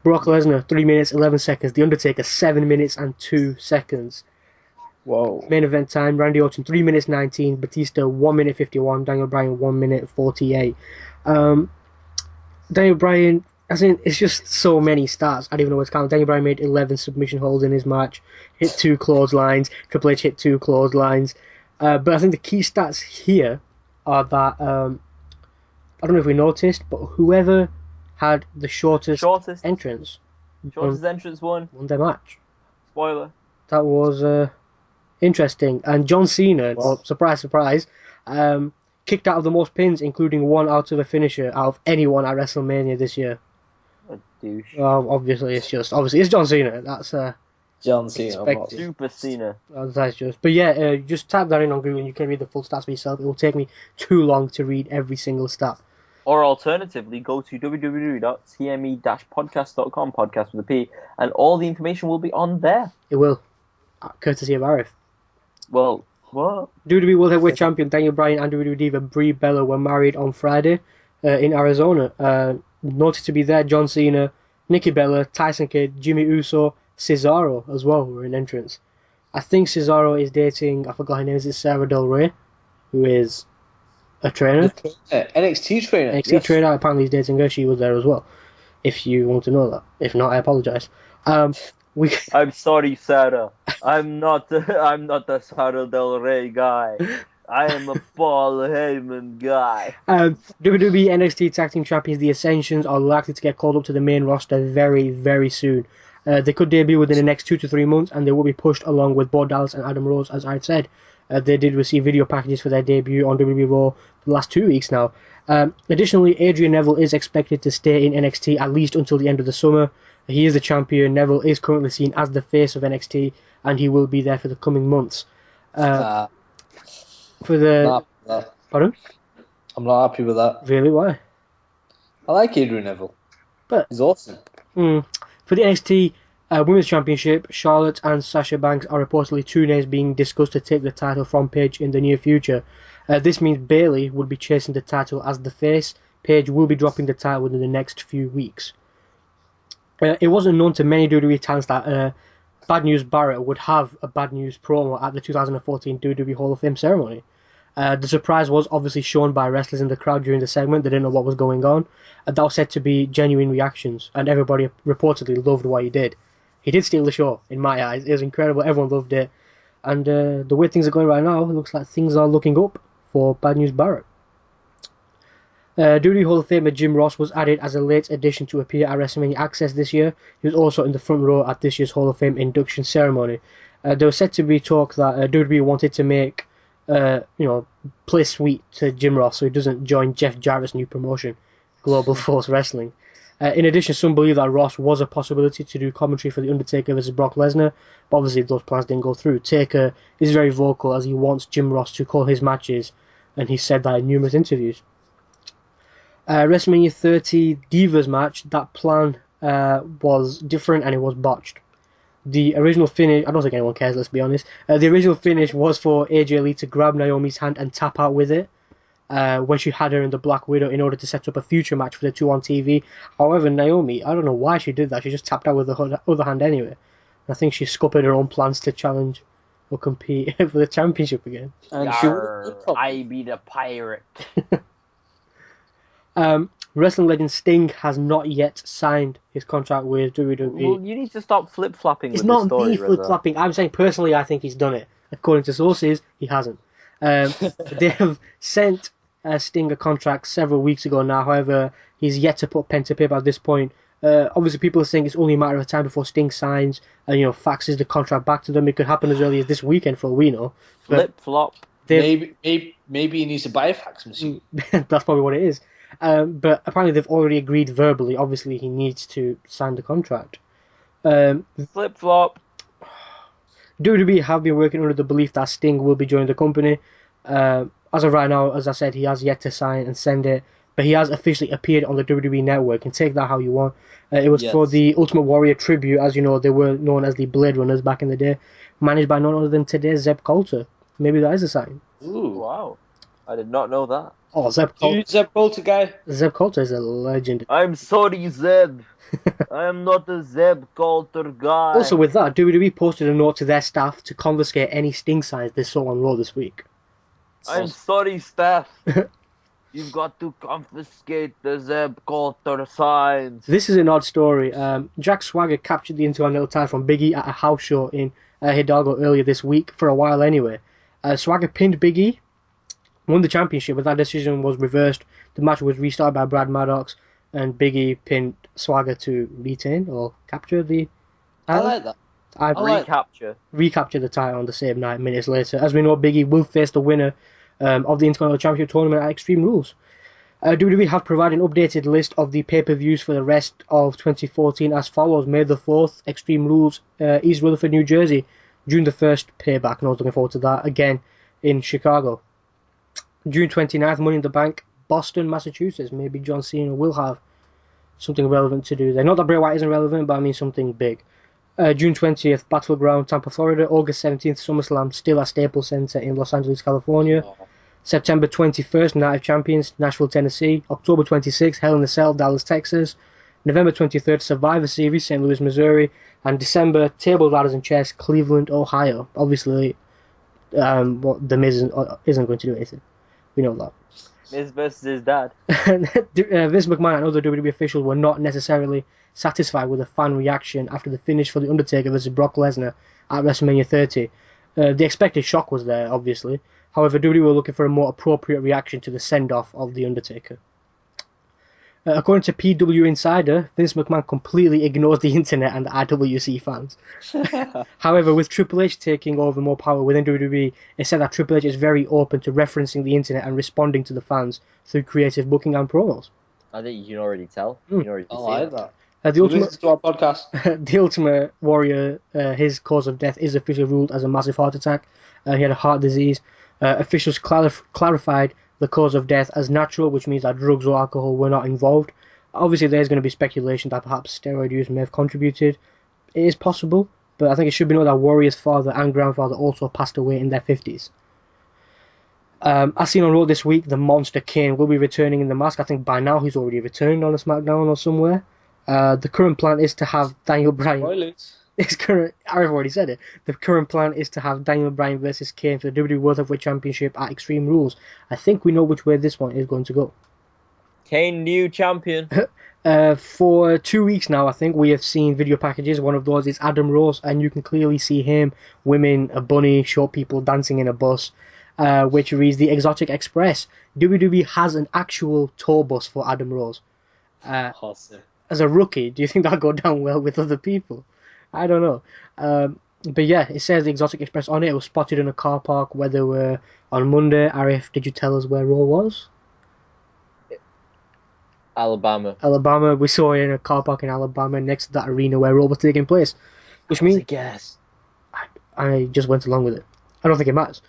Brock Lesnar 3 minutes 11 seconds, The Undertaker 7 minutes and 2 seconds. Whoa. Main event time, Randy Orton 3 minutes 19, Batista 1 minute 51, Daniel Bryan 1 minute 48. Daniel Bryan, it's just so many stats. I don't even know what's counting. Daniel Bryan made 11 submission holds in his match, hit 2 clotheslines. Triple H hit 2 clotheslines. But I think the key stats here are that I don't know if we noticed, but whoever had the shortest entrance won their match. Spoiler. That was interesting. And John Cena, surprise, surprise, kicked out of the most pins, including one out of a finisher out of anyone at WrestleMania this year. A douche. Obviously it's John Cena. That's John Cena. Super Cena. That's just. But yeah, just type that in on Google and you can read the full stats for yourself. It will take me too long to read every single stat. Or alternatively, go to www.cme-podcast.com, podcast with a P, and all the information will be on there. It will. Courtesy of Arif. Well, what? WWE World Heavyweight Champion Daniel Bryan and WWE Diva Brie Bella were married on Friday in Arizona. Noted to be there, John Cena, Nikki Bella, Tyson Kidd, Jimmy Uso, Cesaro as well were in entrance. I think Cesaro is dating, I forgot her name, is it Sarah Del Rey, who is a trainer? NXT trainer. NXT trainer, apparently he's dating her, she was there as well. If you want to know that. If not, I apologise. I'm sorry, Sarah. I'm not the Sarah Del Rey guy. I am a Paul Heyman guy. WWE NXT Tag Team Champions, the Ascensions, are likely to get called up to the main roster very, very soon. They could debut within the next 2 to 3 months, and they will be pushed along with Bo Dallas and Adam Rose, as I've said. They did receive video packages for their debut on WWE Raw for the last 2 weeks now. Additionally, Adrian Neville is expected to stay in NXT at least until the end of the summer. He is the champion. Neville is currently seen as the face of NXT, and he will be there for the coming months. Pardon? I'm not happy with that. Really? Why? I like Adrian Neville. But he's awesome. For the NXT Women's Championship, Charlotte and Sasha Banks are reportedly 2 names being discussed to take the title from Paige in the near future. This means Bayley would be chasing the title as the face. Paige will be dropping the title within the next few weeks. It wasn't known to many WWE talents that Bad News Barrett would have a Bad News promo at the 2014 WWE Hall of Fame ceremony. The surprise was obviously shown by wrestlers in the crowd during the segment. They didn't know what was going on. That was said to be genuine reactions, and everybody reportedly loved what he did. He did steal the show, in my eyes. It was incredible. Everyone loved it. And the way things are going right now, it looks like things are looking up for Bad News Barrett. WWE Hall of Famer Jim Ross was added as a late addition to appear at WrestleMania Access this year. He was also in the front row at this year's Hall of Fame induction ceremony. There was said to be talk that WWE wanted to make play sweet to Jim Ross so he doesn't join Jeff Jarrett's new promotion, Global Force Wrestling. In addition, some believe that Ross was a possibility to do commentary for The Undertaker versus Brock Lesnar, but obviously those plans didn't go through. Taker is very vocal as he wants Jim Ross to call his matches, and he said that in numerous interviews. WrestleMania 30 Divas match, that plan was different and it was botched. The original finish, I don't think anyone cares, let's be honest. The original finish was for AJ Lee to grab Naomi's hand and tap out with it when she had her in the Black Widow in order to set up a future match for the 2 on TV. However, Naomi, I don't know why she did that. She just tapped out with the other hand anyway. I think she scuppered her own plans to challenge or compete for the championship again. And I be the pirate. Wrestling legend Sting has not yet signed his contract with WWE. Well, you need to stop flip-flopping with the story. It's not me flip-flopping. I'm saying personally I think he's done it. According to sources, he hasn't. They have sent Sting a contract several weeks ago now. However, he's yet to put pen to paper at this point. Obviously, people are saying it's only a matter of time before Sting signs and faxes the contract back to them. It could happen as early as this weekend for all we know. Flip-flop. Maybe he needs to buy a fax machine. That's probably what it is. But apparently they've already agreed verbally. Obviously, he needs to sign the contract. Flip-flop. WWE have been working under the belief that Sting will be joining the company. As of right now, as I said, he has yet to sign and send it. But he has officially appeared on the WWE Network, and take that how you want. It was for the Ultimate Warrior tribute. As you know, they were known as the Blade Runners back in the day, managed by none other than today's Zeb Coulter. Maybe that is a sign. Ooh, wow. I did not know that. Oh, Zeb Coulter guy. Zeb Coulter is a legend. I'm sorry, Zeb. I am not a Zeb Coulter guy. Also, with that, WWE posted a note to their staff to confiscate any Sting signs they saw on Raw this week. I'm sorry, staff. You've got to confiscate the Zeb Coulter signs. This is an odd story. Jack Swagger captured the Intercontinental title from Big E at a house show in Hidalgo earlier this week, for a while anyway. Swagger pinned Big E, won the championship, but that decision was reversed. The match was restarted by Brad Maddox, and Big E pinned Swagger to retain or capture the title. I like that. Recapture the title on the same night, minutes later. As we know, Big E will face the winner of the Intercontinental Championship tournament at Extreme Rules. WWE have provided an updated list of the pay-per-views for the rest of 2014 as follows. May the 4th, Extreme Rules, East Rutherford, New Jersey. June the 1st, Payback, and I was looking forward to that, again in Chicago. June 29th, Money in the Bank, Boston, Massachusetts. Maybe John Cena will have something relevant to do there. Not that Bray Wyatt isn't relevant, but I mean something big. June 20th, Battleground, Tampa, Florida. August 17th, SummerSlam, still at Staples Center in Los Angeles, California. September 21st, Night of Champions, Nashville, Tennessee. October 26th, Hell in a Cell, Dallas, Texas. November 23rd, Survivor Series, St. Louis, Missouri. And December, Table Ladders and Chess, Cleveland, Ohio. Obviously, The Miz isn't going to do anything. We know that. Miz versus his dad. Vince McMahon and other WWE officials were not necessarily satisfied with the fan reaction after the finish for The Undertaker versus Brock Lesnar at WrestleMania 30. The expected shock was there, obviously. However, WWE were looking for a more appropriate reaction to the send-off of The Undertaker. According to PW Insider, Vince McMahon completely ignores the internet and the IWC fans. However, with Triple H taking over more power within WWE, it's said that Triple H is very open to referencing the internet and responding to the fans through creative booking and promos. I think you can already tell. You can already I see like it. that. The Ultimate, Listen to our podcast. the Ultimate Warrior, his cause of death is officially ruled as a massive heart attack. He had a heart disease. Officials clarified the cause of death as natural, which means that drugs or alcohol were not involved. Obviously, there's going to be speculation that perhaps steroid use may have contributed. It is possible, but I think it should be noted that Warrior's father and grandfather also passed away in their 50s. As seen on Raw this week, the Monster Kane will be returning in the mask. I think by now he's already returned on a SmackDown or somewhere. The current plan is to have Daniel Bryan... I've already said it. The current plan is to have Daniel Bryan versus Kane for the WWE World Heavyweight Championship at Extreme Rules. I think we know which way this one is going to go. Kane, new champion. For 2 weeks now, I think, we have seen video packages. One of those is Adam Rose, and you can clearly see him, women, a bunny, short people dancing in a bus, which reads The Exotic Express. WWE has an actual tour bus for Adam Rose. Awesome. As a rookie, do you think that'll go down well with other people? I don't know. But yeah, it says the Exotic Express on it. It was spotted in a car park where they were on Monday. Arif, did you tell us where Raw was? Alabama. We saw it in a car park in Alabama next to that arena where Raw was taking place. Which means... Guess. I just went along with it. I don't think it matters.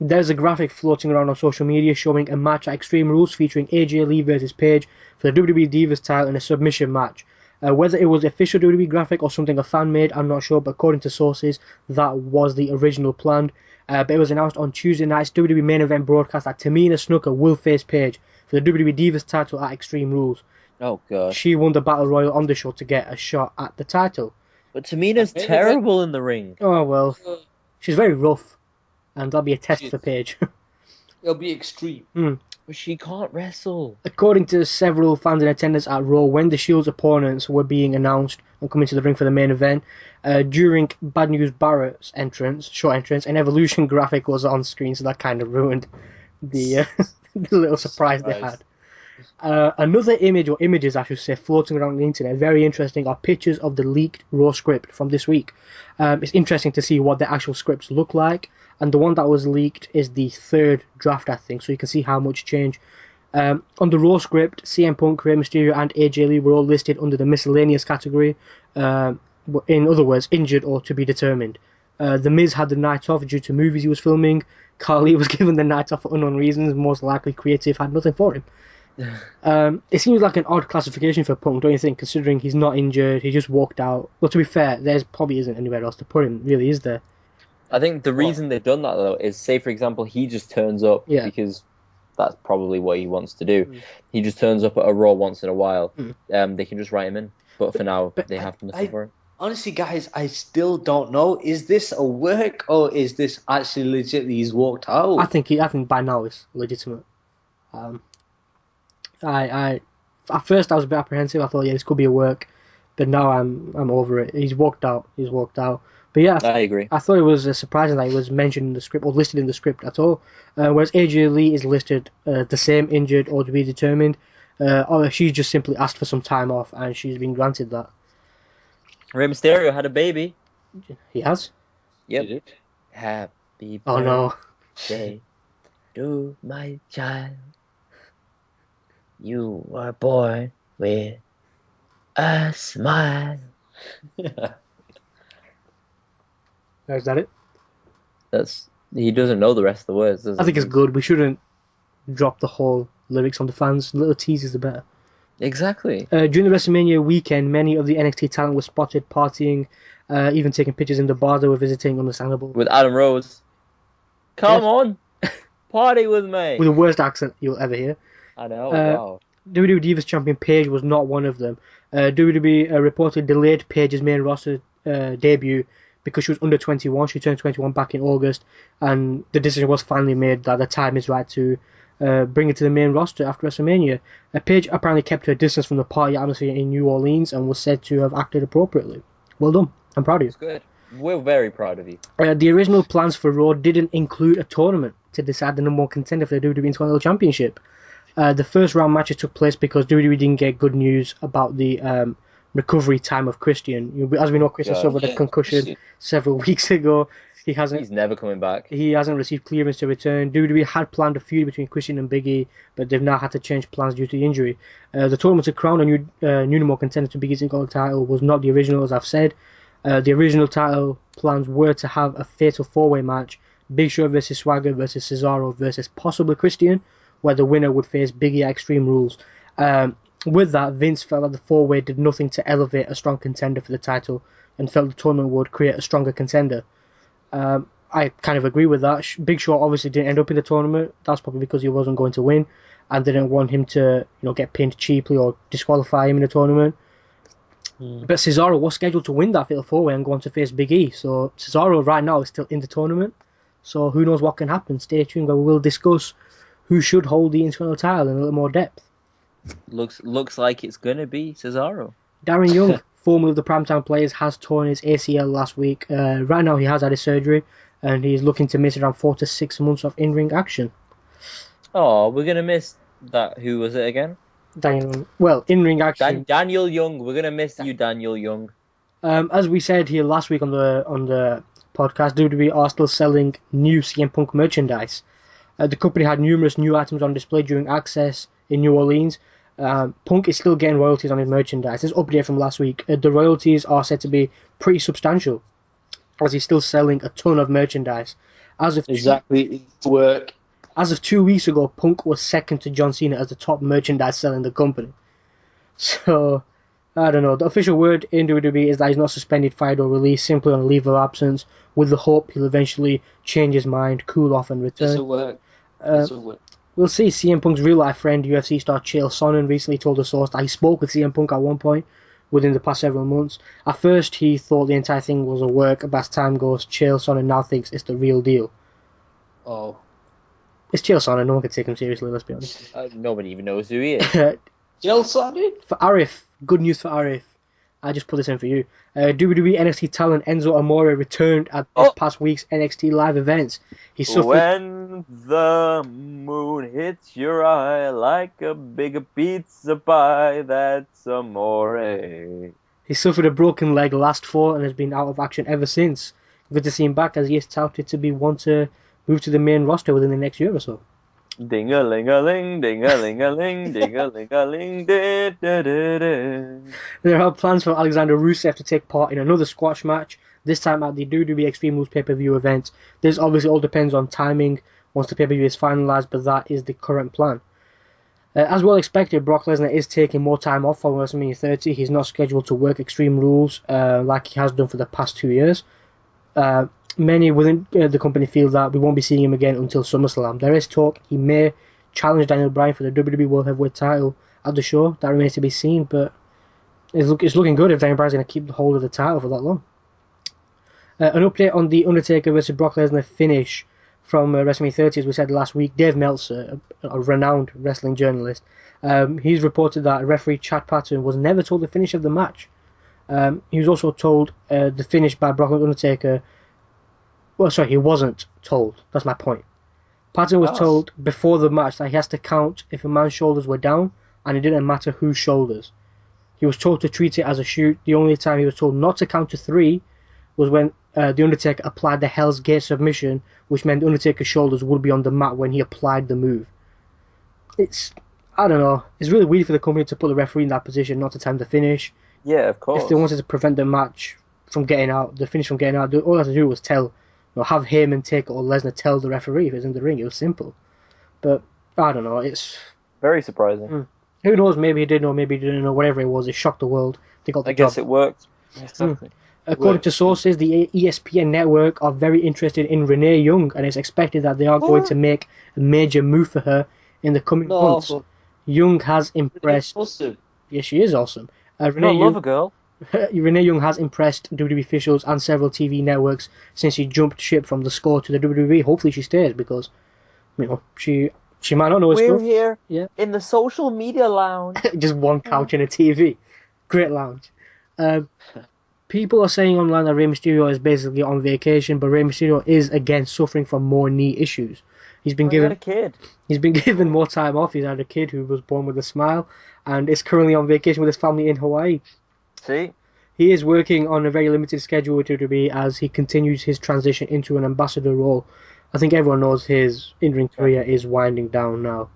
There's a graphic floating around on social media showing a match at Extreme Rules featuring AJ Lee versus Paige for the WWE Divas title in a submission match. Whether it was official WWE graphic or something a fan made, I'm not sure, but according to sources, that was the original plan. But it was announced on Tuesday night's WWE main event broadcast that Tamina Snuka will face Paige for the WWE Divas title at Extreme Rules. Oh, God. She won the Battle Royal on the show to get a shot at the title. But Tamina's terrible in the ring. Oh, well. She's very rough. And that'll be a test for Paige. It'll be extreme. But she can't wrestle. According to several fans in attendance at Raw, when the Shield's opponents were being announced and coming to the ring for the main event, during Bad News Barrett's short entrance, an Evolution graphic was on screen, so that kind of ruined the, the little surprise they had. Another image, or images I should say, floating around the internet, very interesting, are pictures of the leaked Raw script from this week. It's interesting to see what the actual scripts look like, and the one that was leaked is the third draft, I think, so you can see how much change. On the Raw script, CM Punk, Rey Mysterio, and AJ Lee were all listed under the miscellaneous category, in other words, injured or to be determined. The Miz had the night off due to movies he was filming. Carly was given the night off for unknown reasons, most likely creative had nothing for him. It seems like an odd classification for Punk, don't you think, considering he's not injured, he just walked out. Well, to be fair, there probably isn't anywhere else to put him, really, is there? I think the reason they've done that, though, is, say, for example, he just turns up because that's probably what he wants to do. He just turns up at a Raw once in a while. They can just write him in. But for now, they have nothing for him. Honestly, guys, I still don't know. Is this a work or is this actually legit? He's walked out. I think by now it's legitimate. At first I was a bit apprehensive. I thought, yeah, this could be a work, but now I'm over it. He's walked out. But yeah, I agree. I thought it was surprising that it was mentioned in the script or listed in the script at all. Whereas AJ Lee is listed the same, injured or to be determined. Or she's just simply asked for some time off and she's been granted that. Rey Mysterio had a baby. He has? Yep. Happy Oh no. birthday to my child. You were born with a smile. Is that it? He doesn't know the rest of the words, does he? I think it's good. We shouldn't drop the whole lyrics on the fans. Little teasers are better. Exactly. During the WrestleMania weekend, many of the NXT talent were spotted partying, even taking pictures in the bars they were visiting, understandable. With Adam Rose. Come on! Party with me! With the worst accent you'll ever hear. I know, wow. WWE Divas Champion Paige was not one of them. WWE reportedly delayed Paige's main roster debut because she was under 21. She turned 21 back in August, and the decision was finally made that the time is right to bring her to the main roster after WrestleMania. Paige apparently kept her distance from the party atmosphere in New Orleans and was said to have acted appropriately. Well done. I'm proud of you. It's good. We're very proud of you. The original plans for Raw didn't include a tournament to decide the number one contender for the WWE Intercontinental Championship. The first round matches took place because WWE didn't get good news about the recovery time of Christian. As we know, Christian suffered a concussion several weeks ago. He's never coming back. He hasn't received clearance to return. WWE had planned a feud between Christian and Big E, but they've now had to change plans due to the injury. The tournament to crown a new number one contender to Big E's Intercontinental title was not the original, as I've said. The original title plans were to have a fatal four-way match: Big Show versus Swagger versus Cesaro versus possibly Christian, where the winner would face Big E at Extreme Rules. With that, Vince felt that the four-way did nothing to elevate a strong contender for the title and felt the tournament would create a stronger contender. I kind of agree with that. Big Show obviously didn't end up in the tournament. That's probably because he wasn't going to win and they didn't want him to get pinned cheaply or disqualify him in the tournament. But Cesaro was scheduled to win that fatal four-way and go on to face Big E. So Cesaro right now is still in the tournament. So who knows what can happen. Stay tuned, where we will discuss who should hold the Intercontinental title in a little more depth. Looks like it's going to be Cesaro. Darren Young, formerly of the Primetime Players, has torn his ACL last week. Right now he has had his surgery and he's looking to miss around 4 to 6 months of in-ring action. Oh, we're going to miss that. Who was it again? In-ring action. Daniel Young. We're going to miss you, Daniel Young. As we said here last week on the podcast, WWE are still selling new CM Punk merchandise. The company had numerous new items on display during Access in New Orleans. Punk is still getting royalties on his merchandise. This update from last week. The royalties are said to be pretty substantial, as he's still selling a ton of merchandise. Exactly, it's work. As of 2 weeks ago, Punk was second to John Cena as the top merchandise seller in the company. So, I don't know. The official word in WWE is that he's not suspended, fired, or released, simply on a leave of absence, with the hope he'll eventually change his mind, cool off, and return. It's a work. It's a work. We'll see. CM Punk's real-life friend, UFC star Chael Sonnen, recently told a source that he spoke with CM Punk at one point within the past several months. At first, he thought the entire thing was a work, but as time goes, Chael Sonnen now thinks it's the real deal. Oh. It's Chael Sonnen. No one can take him seriously, let's be honest. Nobody even knows who he is. Chael Sonnen? For Arif, good news for Arif. I just put this in for you. WWE NXT talent Enzo Amore returned at this past week's NXT live events. He suffered when the moon hits your eye like a big pizza pie, that's Amore. He suffered a broken leg last fall and has been out of action ever since. Good to see him back, as he is touted to be one to move to the main roster within the next year or so. Ding-a-ling-a-ling, ding-a-ling-a-ling, ding-a-ling-a-ling, da-da-da-da. There are plans for Alexander Rusev to take part in another squash match, this time at the WWE Extreme Rules pay-per-view event. This obviously all depends on timing once the pay-per-view is finalised, but that is the current plan. As well expected, Brock Lesnar is taking more time off for WrestleMania 30. He's not scheduled to work Extreme Rules like he has done for the past 2 years. Many within the company feel that we won't be seeing him again until SummerSlam. There is talk he may challenge Daniel Bryan for the WWE World Heavyweight title at the show. That remains to be seen, but it's looking good if Daniel Bryan's going to keep the hold of the title for that long. An update on the Undertaker versus Brock Lesnar finish from WrestleMania 30, as we said last week. Dave Meltzer, a renowned wrestling journalist, he's reported that referee Chad Patton was never told the finish of the match. He was also told the finish by Brock and Undertaker. Well, sorry, he wasn't told. That's my point. Patton was told before the match that he has to count if a man's shoulders were down, and it didn't matter whose shoulders. He was told to treat it as a shoot. The only time he was told not to count to 3 was when the Undertaker applied the Hell's Gate submission, which meant the Undertaker's shoulders would be on the mat when he applied the move. I don't know. It's really weird for the company to put the referee in that position, not to time the finish. Yeah, of course. If they wanted to prevent the match from getting out, the finish from getting out, all they had to do was have Heyman, Taker, or Lesnar tell the referee if it was in the ring. It was simple. But I don't know. It's very surprising. Who knows? Maybe he did know, maybe he didn't know. Whatever it was, it shocked the world. They got the job. I guess it worked. Exactly. According to sources, the ESPN network are very interested in Renee Young, and it's expected that they are going to make a major move for her in the coming months. Young has impressed. Awesome. Yeah, she is awesome. Renee Young, love a girl. Renee Young has impressed WWE officials and several TV networks since she jumped ship from the Score to the WWE. Hopefully, she stays because, she might not know. We're here, in the social media lounge. Just one couch and a TV. Great lounge. People are saying online that Rey Mysterio is basically on vacation, but Rey Mysterio is again suffering from more knee issues. He's been given more time off. He's had a kid who was born with a smile, and is currently on vacation with his family in Hawaii. See, he is working on a very limited schedule with WWE as he continues his transition into an ambassador role. I think everyone knows his in-ring career is winding down now.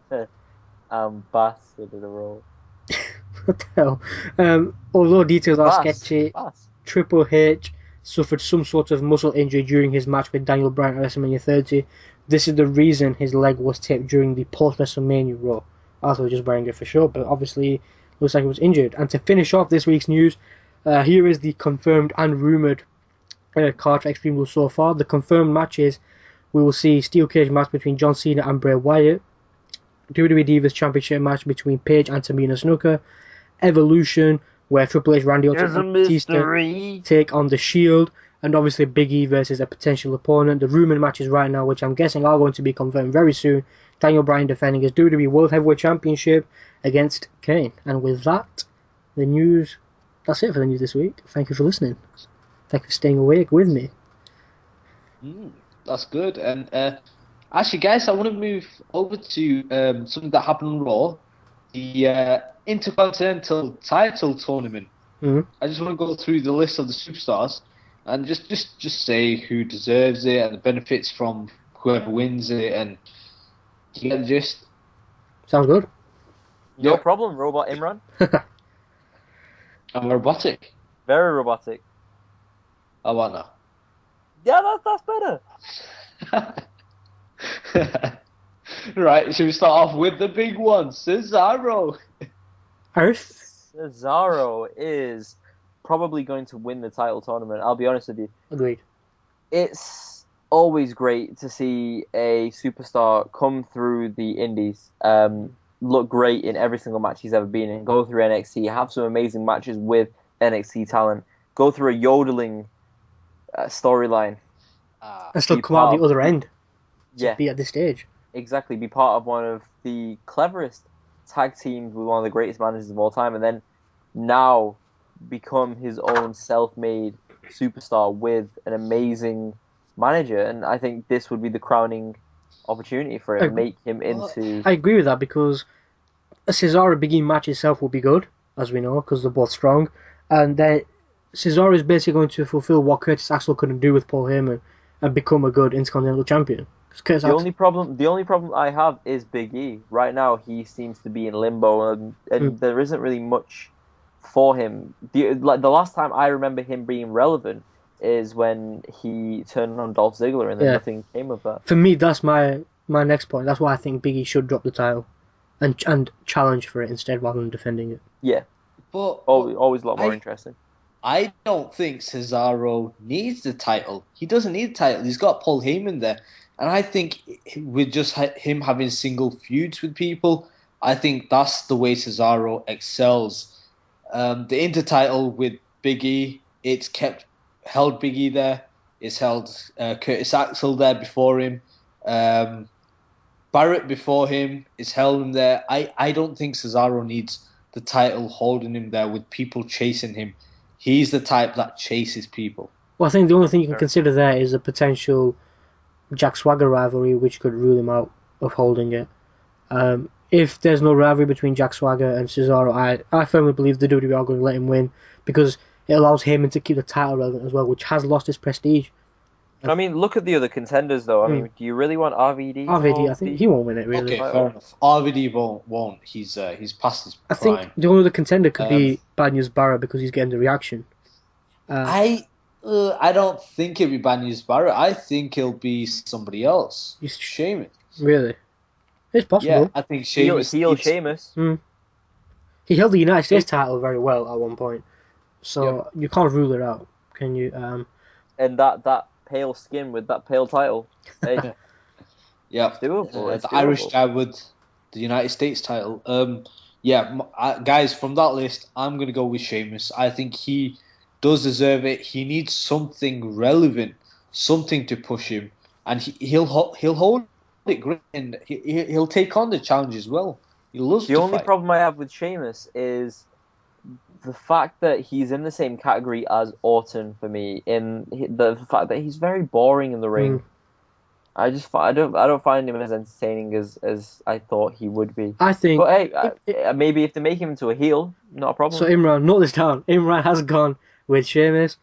Ambassador role. What the hell? Although details are sketchy. Triple H suffered some sort of muscle injury during his match with Daniel Bryan at WrestleMania 30. This is the reason his leg was taped during the post-WrestleMania Raw. I thought he was just wearing it for sure, but obviously looks like he was injured. And to finish off this week's news, here is the confirmed and rumoured card for Extreme Rules so far. The confirmed matches, we will see steel cage match between John Cena and Bray Wyatt, WWE Divas Championship match between Paige and Tamina Snuka, Evolution, where Triple H, Randy Orton, and Batista take on The Shield, and obviously Big E versus a potential opponent. The rumoured matches right now, which I'm guessing are going to be confirmed very soon, Daniel Bryan defending his WWE World Heavyweight Championship against Kane. And with that, the news, that's it for the news this week. Thank you for listening. Thank you for staying awake with me. That's good. And actually, guys, I want to move over to something that happened on Raw. The Intercontinental title tournament. I just want to go through the list of the superstars and just say who deserves it and the benefits from whoever wins it, and you get the gist. Sounds good. No problem, Robot Imran. I'm robotic. Very robotic. How about now? Yeah, that's better. Right, should we start off with the big one, Cesaro? Cesaro is probably going to win the title tournament. I'll be honest with you. Agreed. It's always great to see a superstar come through the indies, look great in every single match he's ever been in, go through NXT, have some amazing matches with NXT talent, go through a yodeling storyline. And still come out the other end. Yeah. Be at this stage. Exactly, be part of one of the cleverest tag teams with one of the greatest managers of all time, and then now become his own self-made superstar with an amazing manager. And I think this would be the crowning opportunity for him, make him into... I agree with that, because a Cesaro Big E match itself will be good, as we know, because they're both strong, and then Cesaro is basically going to fulfill what Curtis Axel couldn't do with Paul Heyman and become a good Intercontinental Champion. The only problem I have is Big E. Right now, he seems to be in limbo, and there isn't really much for him. The last time I remember him being relevant is when he turned on Dolph Ziggler, and then nothing came of that. For me, that's my next point. That's why I think Big E should drop the title and challenge for it instead, rather than defending it. Yeah, but always a lot more interesting. I don't think Cesaro needs the title. He doesn't need the title. He's got Paul Heyman there. And I think with just him having single feuds with people, I think that's the way Cesaro excels. The Intertitle with Big E, it's kept held Big E there. It's held Curtis Axel there before him. Um, Barrett before him. It's held him there. I don't think Cesaro needs the title holding him there with people chasing him. He's the type that chases people. Well, I think the only thing you can consider there is a potential Jack Swagger rivalry, which could rule him out of holding it. If there's no rivalry between Jack Swagger and Cesaro, I firmly believe the WWE are going to let him win because it allows Heyman to keep the title relevant as well, which has lost its prestige. I mean, look at the other contenders, though. I mean, do you really want RVD to RVD, I hold think the he won't win it really. Okay, title? fair enough. RVD won't. He's past his I think prime. the only other contender could Um, be Bad News Barra because he's getting the reaction. I don't think it'll be Bad News Barrett. I think it'll be somebody else. He's Sheamus. really, it's Yeah, possible. I think Heel, Sheamus heel needs. Sheamus. He held the United States title very well at one point, Yep. so you can't rule it out, can you? And that pale skin with that pale title. Hey, Yeah, it's doable. It's the Irish doable. guy with the United States title. Yeah, guys, from that list, I'm gonna go with Sheamus. I think he does deserve it. He needs something relevant, something to push him, and he'll hold it great, and he'll take on the challenge as well. He loves The to only fight. problem I have with Sheamus is the fact that he's in the same category as Orton for me. The fact that he's very boring in the ring. I don't find him as entertaining as I thought he would be. I think But hey, maybe if they make him into a heel, not a so. problem. Imran, note this down. Imran has gone with Sheamus.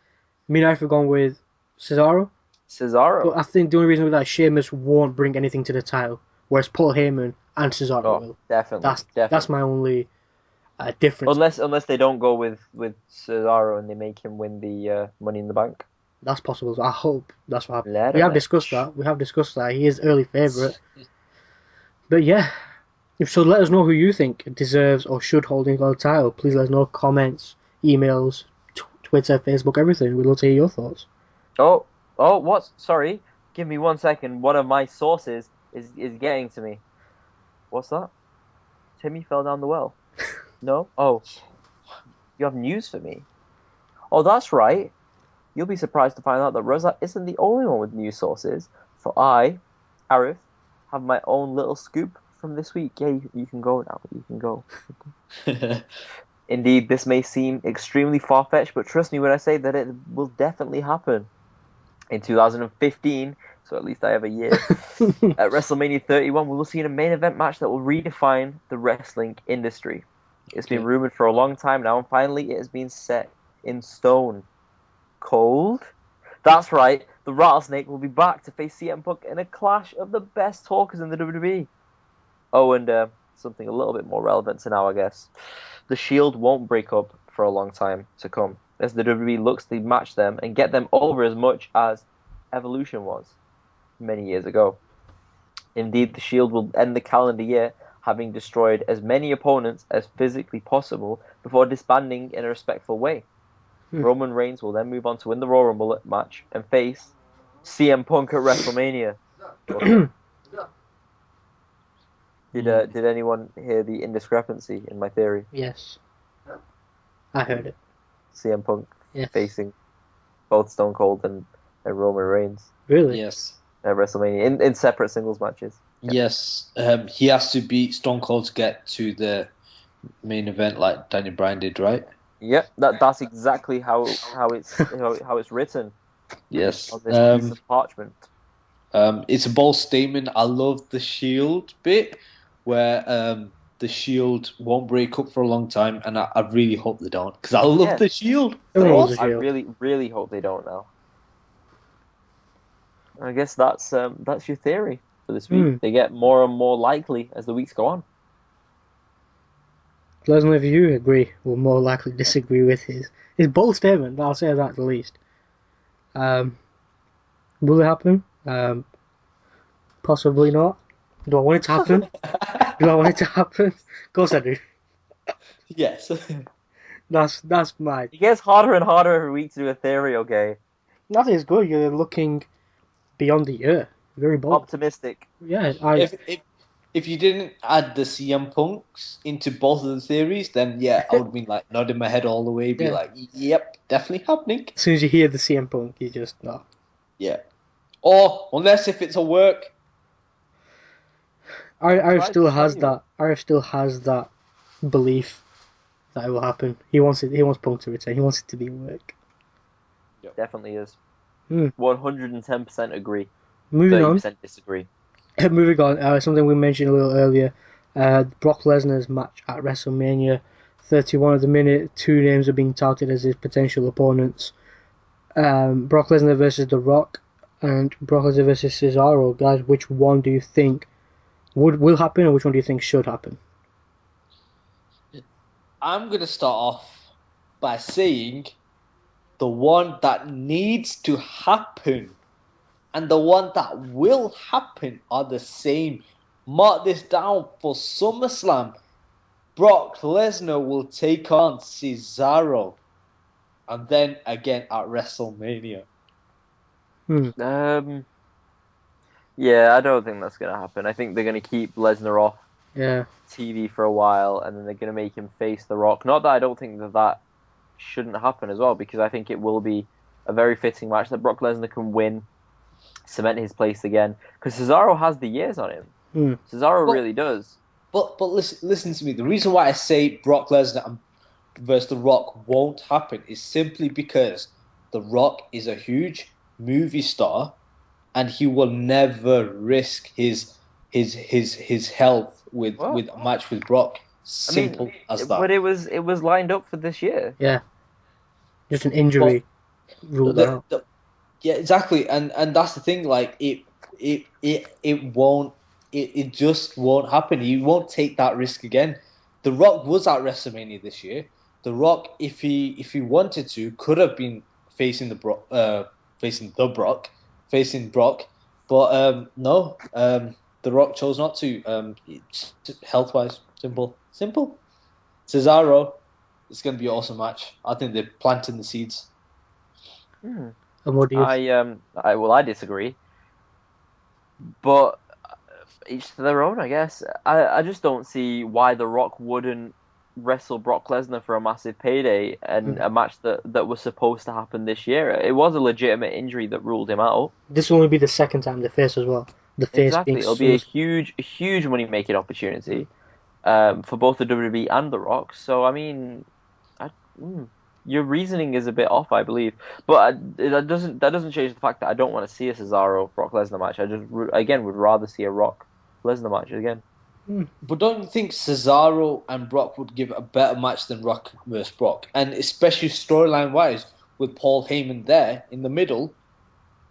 Me and I have gone with Cesaro. But Cesaro. I think the only reason that Sheamus won't bring anything to the title, whereas Paul Heyman and Cesaro Oh, will. definitely, That's definitely. my only difference. Unless they don't go with Cesaro and they make him win the Money in the Bank. That's possible. I hope that's what happens. We Ladder have discussed match. that. We have discussed that. He is early favourite. But yeah, if so, let us know who you think deserves or should hold the title. Please let us know. Comments, emails, Twitter, Facebook, everything. We'd love to hear your thoughts. What? Sorry. Give me 1 second. One of my sources is getting to me. What's that? Timmy fell down the well. No? Oh, you have news for me. Oh, that's right. You'll be surprised to find out that Rosa isn't the only one with news sources. For I, Arif, have my own little scoop from this week. Yeah, you can go now. You can go. Indeed, this may seem extremely far-fetched, but trust me when I say that it will definitely happen. In 2015, so at least I have a year, at WrestleMania 31, we will see a main event match that will redefine the wrestling industry. It's been rumored for a long time now, and finally it has been set in stone. Cold? That's right, the Rattlesnake will be back to face CM Punk in a clash of the best talkers in the WWE. Oh, and something a little bit more relevant to now, I guess. The Shield won't break up for a long time to come, as the WWE looks to match them and get them over as much as Evolution was many years ago. Indeed, the Shield will end the calendar year having destroyed as many opponents as physically possible before disbanding in a respectful way. Roman Reigns will then move on to win the Royal Rumble match and face CM Punk at WrestleMania. Did anyone hear the indiscrepancy in my theory? Yes, I heard it. CM Punk Yes. facing both Stone Cold and Roman Reigns Really? Yes. at WrestleMania in separate singles matches. Yes. He has to beat Stone Cold to get to the main event, like Daniel Bryan did, right? Yep, that's exactly how it's written Yes. on this piece of parchment. It's a bold statement. I love the Shield bit where the Shield won't break up for a long time, and I really hope they don't because I love the Shield. Everyone loves the I Shield. really, really hope they don't now. I guess that's your theory for this week. They get more and more likely as the weeks go on. Let us know if you agree or more likely disagree with his bold statement. I'll say that at the least. Will it happen? Possibly not. Do I want it to happen? Do I want it to happen? Of course I do. Yes. That's my. It gets harder and harder every week to do a theory. Okay. That is good. You're looking beyond the year. Very bold. Optimistic. Yeah, If you didn't add the CM Punks into both of the theories, then yeah, I would have been like nodding my head all the way, be Yeah. like, yep, definitely happening. As soon as you hear the CM Punk, you just no. Yeah. Or unless if it's a work. RF Try still to tell has you. that. RF still has that belief that it will happen. He wants it. He wants Punk to return. He wants it to be work. Definitely is. Hmm. 110% agree. Moving on. 30% disagree. Moving on. Something we mentioned a little earlier. Brock Lesnar's match at WrestleMania 31 at the minute. Two names are being touted as his potential opponents. Brock Lesnar versus The Rock and Brock Lesnar versus Cesaro. Guys, which one do you think will happen, or which one do you think should happen? I'm gonna start off by saying the one that needs to happen and the one that will happen are the same. Mark this down for SummerSlam. Brock Lesnar will take on Cesaro, and then again at WrestleMania. Um, yeah, I don't think that's going to happen. I think they're going to keep Lesnar off Yeah. TV for a while, and then they're going to make him face The Rock. Not that I don't think that shouldn't happen as well, because I think it will be a very fitting match that Brock Lesnar can win, cement his place again. Because Cesaro has the years on him. Cesaro But really does. but listen to me. The reason why I say Brock Lesnar versus The Rock won't happen is simply because The Rock is a huge movie star, and he will never risk his health What? with a match with Brock. I mean, Simple as but that. it was lined up for this year. Yeah. Just an But injury ruled that out. yeah, exactly, and that's the thing. Like it won't. It just won't happen. He won't take that risk again. The Rock was at WrestleMania this year. The Rock, if he wanted to, could have been facing facing the Brock, facing Brock, but no. The Rock chose not to. Health wise, simple. Cesaro, it's going to be an awesome match. I think they're planting the seeds. Hmm. And what do you? I disagree, but each to their own, I guess. I just don't see why The Rock wouldn't wrestle Brock Lesnar for a massive payday and a match that was supposed to happen this year. It was a legitimate injury that ruled him out. This will only be the second time they face as well. The face being Exactly. It'll be a Summer. huge money making opportunity for both the WWE and The Rock. So, I mean, I, mm, your reasoning is a bit off, I believe. But that doesn't change the fact that I don't want to see a Cesaro Brock Lesnar match. I just again would rather see a Rock Lesnar match again. But don't you think Cesaro and Brock would give a better match than Rock versus Brock? And especially storyline wise, with Paul Heyman there in the middle,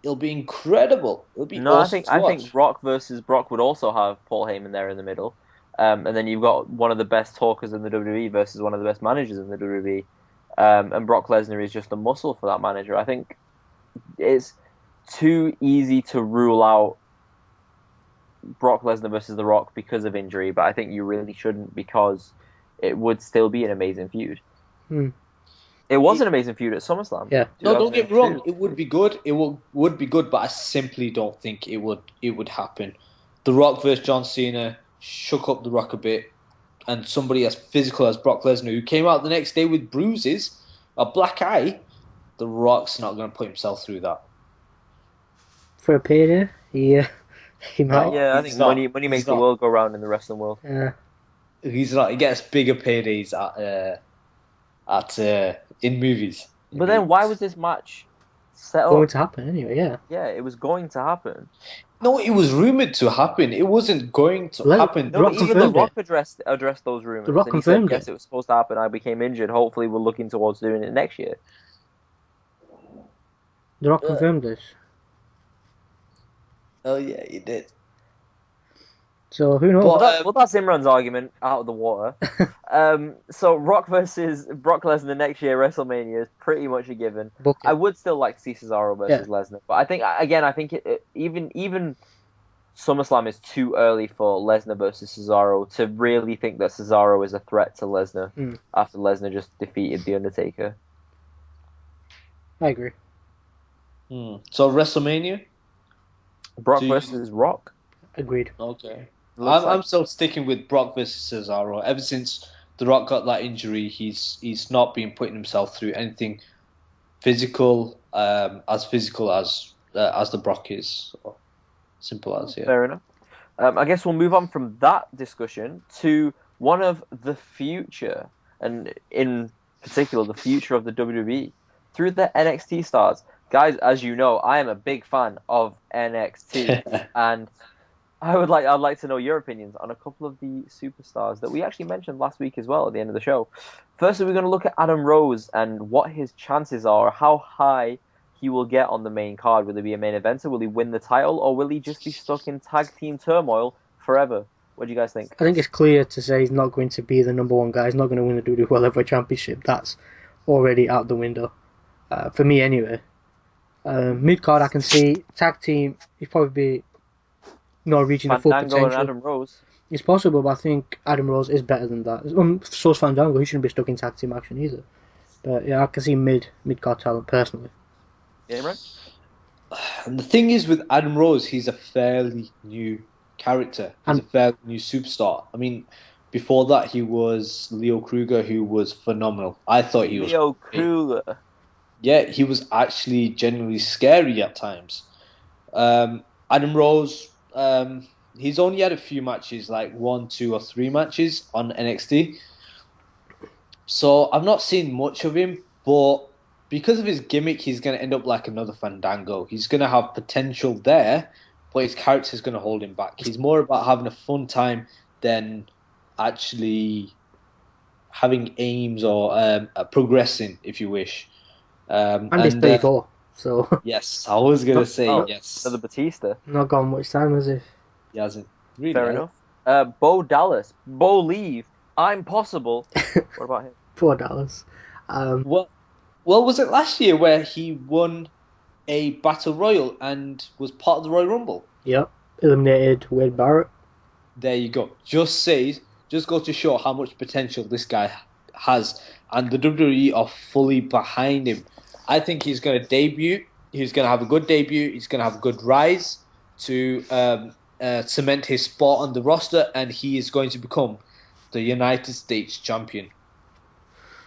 it'll be incredible. It'll be No, I awesome think to I think watch. Rock versus Brock would also have Paul Heyman there in the middle, and then you've got one of the best talkers in the WWE versus one of the best managers in the WWE, and Brock Lesnar is just a muscle for that manager. I think it's too easy to rule out Brock Lesnar versus The Rock because of injury, but I think you really shouldn't because it would still be an amazing feud. Hmm. It was It, an amazing feud at SummerSlam Yeah. no, don't get me wrong. 2002. It would be good. It would be good, but I simply don't think it would happen. The Rock versus John Cena shook up The Rock a bit, and somebody as physical as Brock Lesnar, who came out the next day with bruises, a black eye, The Rock's not going to put himself through that. For a payday, yeah, he might. No, Yeah, I he's think not. money He's makes the not. world go round in the wrestling world. He's not. He gets bigger paydays at in movies. In But then why movies. was this match set Going up? to happen anyway. Yeah. Yeah, it was going to happen. No, it was rumored to happen. It wasn't going to happen. The No, Rock even The confirmed it. Rock addressed those The rumors, Rock and he said, confirmed "Yes, it. it was supposed to happen. I became injured. Hopefully, we're looking towards doing it next year." The Rock Uh, confirmed this. oh yeah, he did. So who knows? Well, But that's Imran's argument out of the water. So Rock versus Brock Lesnar next year WrestleMania is pretty much a given. Book I it. would still like to see Cesaro Yeah. versus Lesnar, but I think again, I think even SummerSlam is too early for Lesnar versus Cesaro to really think that Cesaro is a threat to Lesnar Hmm. after Lesnar just defeated The Undertaker. I agree. so WrestleMania, Brock So versus Rock. Agreed. okay. Looks I'm like. still sticking with Brock versus Cesaro. Ever since The Rock got that injury, he's not been putting himself through anything physical as the Brock is. So, simple as, yeah. Fair enough. I guess we'll move on from that discussion to one of the future, and in particular, the future of the WWE through the NXT stars. Guys, as you know, I am a big fan of NXT, and I'd like to know your opinions on a couple of the superstars that we actually mentioned last week as well at the end of the show. Firstly, we're going to look at Adam Rose and what his chances are, how high he will get on the main card. Will he be a main eventer? Will he win the title, or will he just be stuck in tag team turmoil forever? What do you guys think? I think it's clear to say he's not going to be the number one guy. He's not going to win the WWE World Heavyweight Championship. That's already out the window. For me, anyway. Mid card, I can see tag team. He'd probably be not reaching the full Fandango and potential. Adam Rose. It's possible, but I think Adam Rose is better than that. So's Fandango. He shouldn't be stuck in tag team action either. But yeah, I can see mid card talent personally. Yeah, right? And the thing is with Adam Rose, he's a fairly new character. He's a And fairly new superstar. I mean, before that, he was Leo Kruger, who was phenomenal. I thought he was Leo great. Kruger. Yeah, he was actually genuinely scary at times. Adam Rose, he's only had a few matches, like 1, 2, or 3 matches on NXT. So I've not seen much of him, but because of his gimmick, he's going to end up like another Fandango. He's going to have potential there, but his character's going to hold him back. He's more about having a fun time than actually having aims or progressing, if you wish. and he's And 34, so yes, I was going to not say Oh, not yes. another Batista. not gone much time as if. He hasn't really. Fair Has. enough. Bo Dallas. Bo Leave. I'm possible. What about him? Poor Dallas. Um, Well, was it last year where he won a battle royal and was part of the Royal Rumble? yep, eliminated Wade Barrett. There you go. Just go to show how much potential this guy has, and the WWE are fully behind him. I think he's going to debut. He's going to have a good debut. He's going to have a good rise to cement his spot on the roster, and he is going to become the United States champion.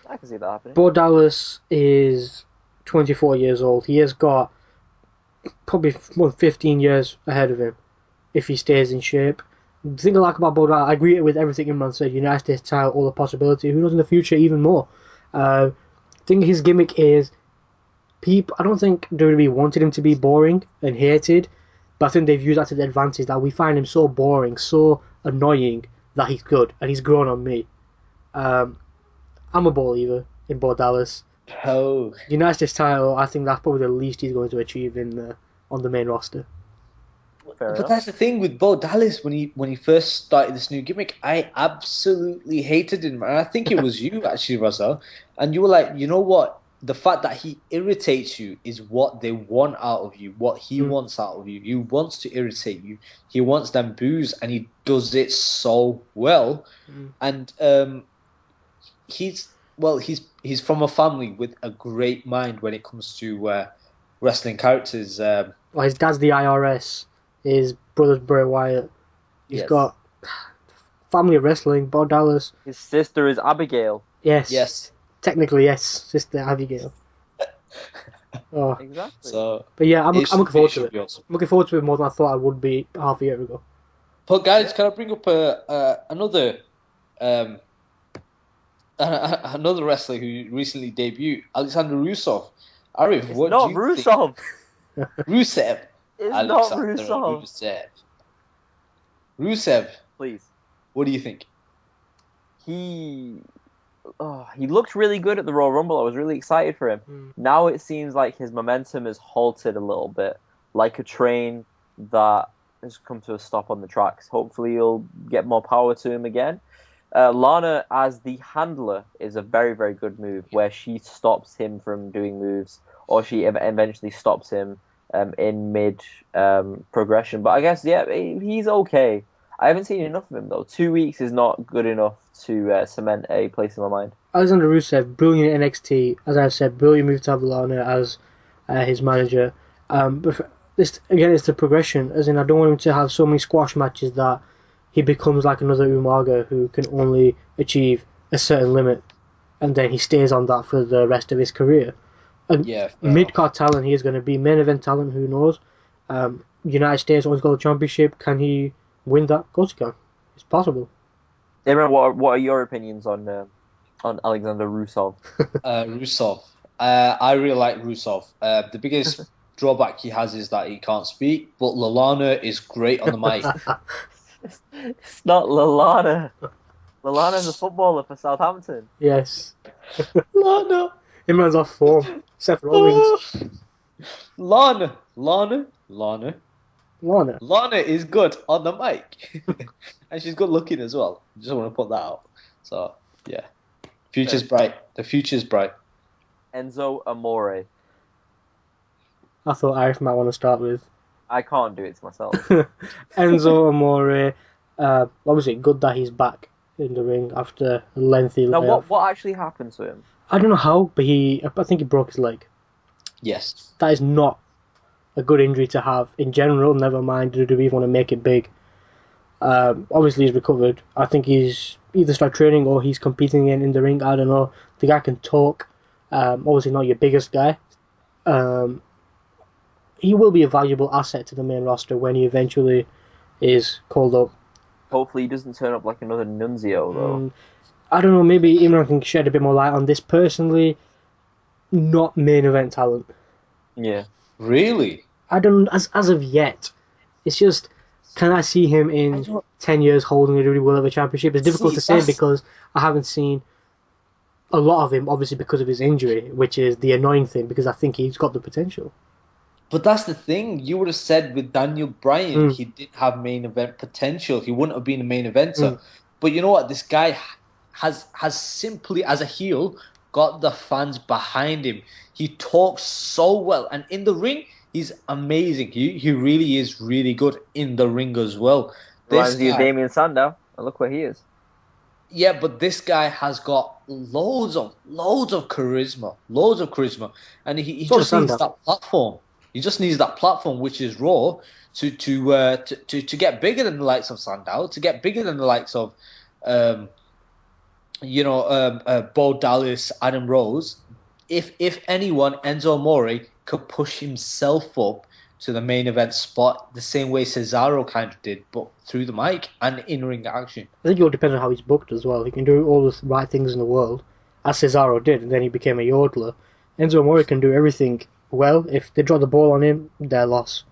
I can see that happening. Bo Dallas is 24 years old. He has got probably more than 15 years ahead of him if he stays in shape. The thing I like about Bo Dallas, I agree with everything Imran said. United States title, all the possibility. Who knows in the future even more. I think his gimmick is people. I don't think WWE wanted him to be boring and hated, but I think they've used that to the advantage that we find him so boring, so annoying that he's good and he's grown on me. Um, I'm a believer in Bo Dallas. Oh, United States title, I think that's probably the least he's going to achieve in on the main roster. Fair but enough. that's the thing with Bo Dallas when he first started this new gimmick. I absolutely hated him, and I think it was you actually, Russell. And you were like, you know what? The fact that he irritates you is what they want out of you. What he Mm. wants out of you. He wants to irritate you. He wants them boos, and he does it so well. Mm. And he's he's from a family with a great mind when it comes to wrestling characters. Well, his dad's the IRS. His brother's Bray Wyatt. He's Yes. got family of wrestling. Bo Dallas. His sister is Abigail. Yes. Yes. Technically, yes. Sister Abigail. Oh. Exactly. So, But yeah, I'm looking forward to should it. be awesome. I'm looking forward to it more than I thought I would be half a year ago. But guys, can I bring up another another wrestler who recently debuted, Alexander Rusev? Arif, It's what not do you think? Rusev. Rusev. It's Alexander not Rusev. Rusev. Rusev, Please. what do you think? He looked really good at the Royal Rumble. I was really excited for him. Mm. Now it seems like his momentum is halted a little bit, like a train that has come to a stop on the tracks. Hopefully he'll get more power to him again. Lana as the handler is a very, very good move where she stops him from doing moves or she eventually stops him in mid progression. But I guess, yeah, he's okay. I haven't seen enough of him, though. 2 weeks is not good enough to cement a place in my mind. Alexander Rusev, brilliant NXT. As I've said, brilliant move to have Lana as his manager. But this again, it's the progression. As in, I don't want him to have so many squash matches that he becomes like another Umaga who can only achieve a certain limit, and then he stays on that for the rest of his career. And Yeah, fair mid enough. card talent, he is going to be main event talent. Who knows? United States always got the championship. Can he win that? Of course he can. It's possible. Imran, what are your opinions on Alexander Rusov? Rusov. I really like Rusov. The biggest drawback he has is that he can't speak, but Lalana is great on the mic. It's not Lalana. Lalana's a footballer for Southampton. Yes. Lana, Imran's off form. Seth Rollins. oh, Lana. Lana. Lana is good on the mic, and she's good looking as well. Just want to put that out. So yeah, future's bright. The future's bright. Enzo Amore. I thought Arif might want to start with. I can't do it to myself. Enzo Amore. Obviously, good that he's back in the ring after a lengthy Now, layoff. what actually happened to him? I don't know how, but I think he broke his leg. Yes. That is not a good injury to have in general. Never mind, WWE want to make it big. Obviously, he's recovered. I think he's either started training or he's competing in the ring. I don't know. The guy can talk. Obviously, not your biggest guy. He will be a valuable asset to the main roster when he eventually is called up. Hopefully, he doesn't turn up like another Nunzio, though. I don't know. Maybe Imran can shed a bit more light on this. Personally, not main event talent. Yeah. Really? I don't as of yet. It's just, can I see him in 10 years holding a WWE World Heavyweight Championship? It's difficult to say because I haven't seen a lot of him, obviously because of his injury, which is the annoying thing because I think he's got the potential. But that's the thing. You would have said with Daniel Bryan, he didn't have main event potential. He wouldn't have been a main eventer. But you know what? This guy has simply, as a heel, got the fans behind him. He talks so well, and in the ring, he's amazing. He really is really good in the ring as well. This Reminds you of guy, Damien Sandow. And look where he is. yeah, but this guy has got loads of charisma, and he Sort of just needs Sandow. that platform. He just needs that platform, which is Raw, to get bigger than the likes of Sandow, to get bigger than the likes of, um, Bo Dallas, Adam Rose. If anyone, Enzo Amore could push himself up to the main event spot the same way Cesaro kind of did, but through the mic and in ring action. I think it all depends on how he's booked as well. He can do all the right things in the world, as Cesaro did, and then he became a yodeler. Enzo Amore can do everything well. If they drop the ball on him, they're lost.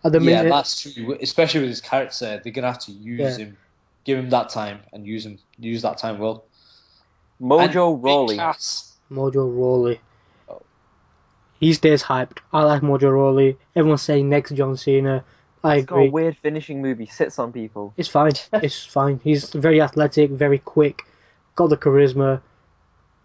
At the Yeah, minute, that's true. Especially with his character, they're gonna have to use yeah, him, give him that time, and use that time well. Mojo And Big Rawley. Cass. Mojo Rawley. Oh, He stays hyped. I like Mojo Rawley. Everyone's saying next John Cena. I He's got a agree. weird finishing move. He sits on people. It's fine. It's fine. He's very athletic, very quick, got the charisma.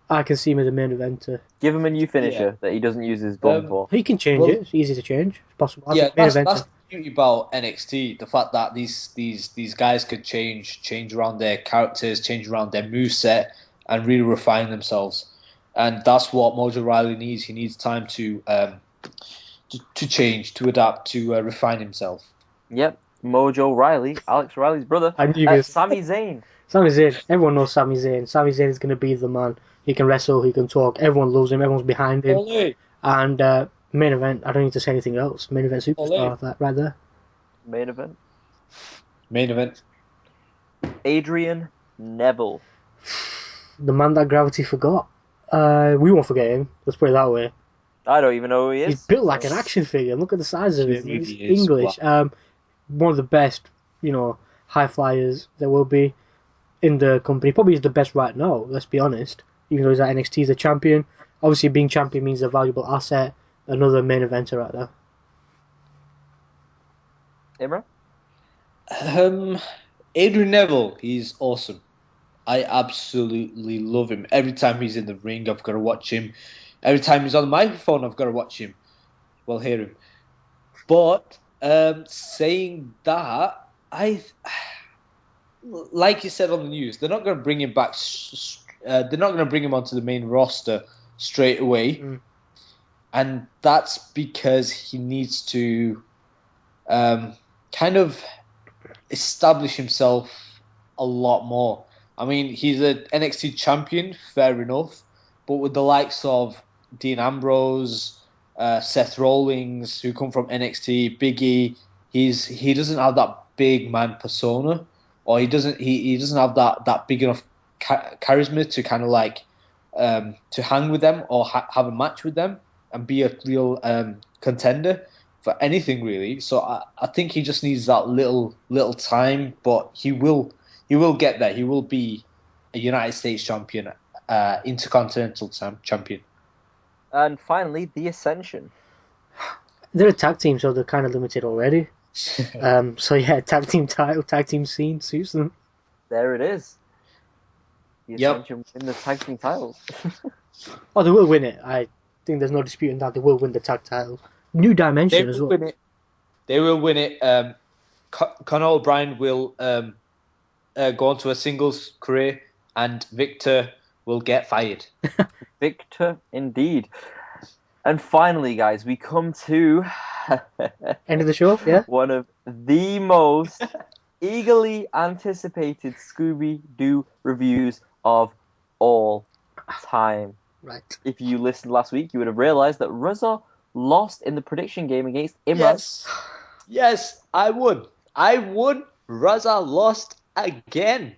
I can see him as a main eventer. Give him a new finisher yeah. that he doesn't use his bum for. He can change Well, it. It's easy to change. It's possible. I yeah, think main that's eventer. the beauty about NXT. The fact that these guys could change around their characters, change around their moveset, and really refine themselves. And that's what Mojo Riley needs. He needs time to change, to adapt, to refine himself. Yep. Mojo Riley, Alex Riley's brother. I knew this. Sami Zayn. Sami Zayn. Everyone knows Sami Zayn. Sami Zayn is going to be the man. He can wrestle. He can talk. Everyone loves him. Everyone's behind him. Ole. And main event. I don't need to say anything else. Main event superstar. That right there. Main event. Main event. Adrian Neville. The man that gravity forgot. We won't forget him. Let's put it that way. I don't even know who he is. He's built like an action figure. Look at the size of him. He He's really is. English. One of the best, high flyers there will be in the company. Probably is the best right now. Let's be honest. Even though he's at NXT, he's a champion. Obviously, being champion means a valuable asset. Another main eventer right there. Imran? Adrian Neville, he's awesome. I absolutely love him. Every time he's in the ring, I've got to watch him. Every time he's on the microphone, I've got to watch him. Well, hear him. But saying that, like you said on the news, they're not going to bring him back. They're not going to bring him onto the main roster straight away. and that's because he needs to kind of establish himself a lot more. I mean, he's an NXT champion, fair enough, but with the likes of Dean Ambrose, Seth Rollins, who come from NXT, Big E, he doesn't have that big man persona, or he doesn't have that big enough charisma to kind of like to hang with them or have a match with them and be a real contender for anything really. So I think he just needs that little time, but he will get there. He will be a United States champion, intercontinental champion. And finally, the Ascension. They're a tag team, so they're kind of limited already. So yeah, tag team title, tag team scene suits them. There it is. The Yep. Ascension win the tag team titles. Oh, they will win it. I think there's no disputing that they will win the tag title. New dimension as well. Win it. They will win it. Conor O'Brien will go on to a singles career, and Victor will get fired. Victor, indeed. And finally, guys, we come to end of the show. Yeah, one of the most eagerly anticipated Scooby-Doo reviews of all time. Right. If you listened last week, you would have realized that Ruzza lost in the prediction game against Imran. Yes, I would. Ruzza lost again.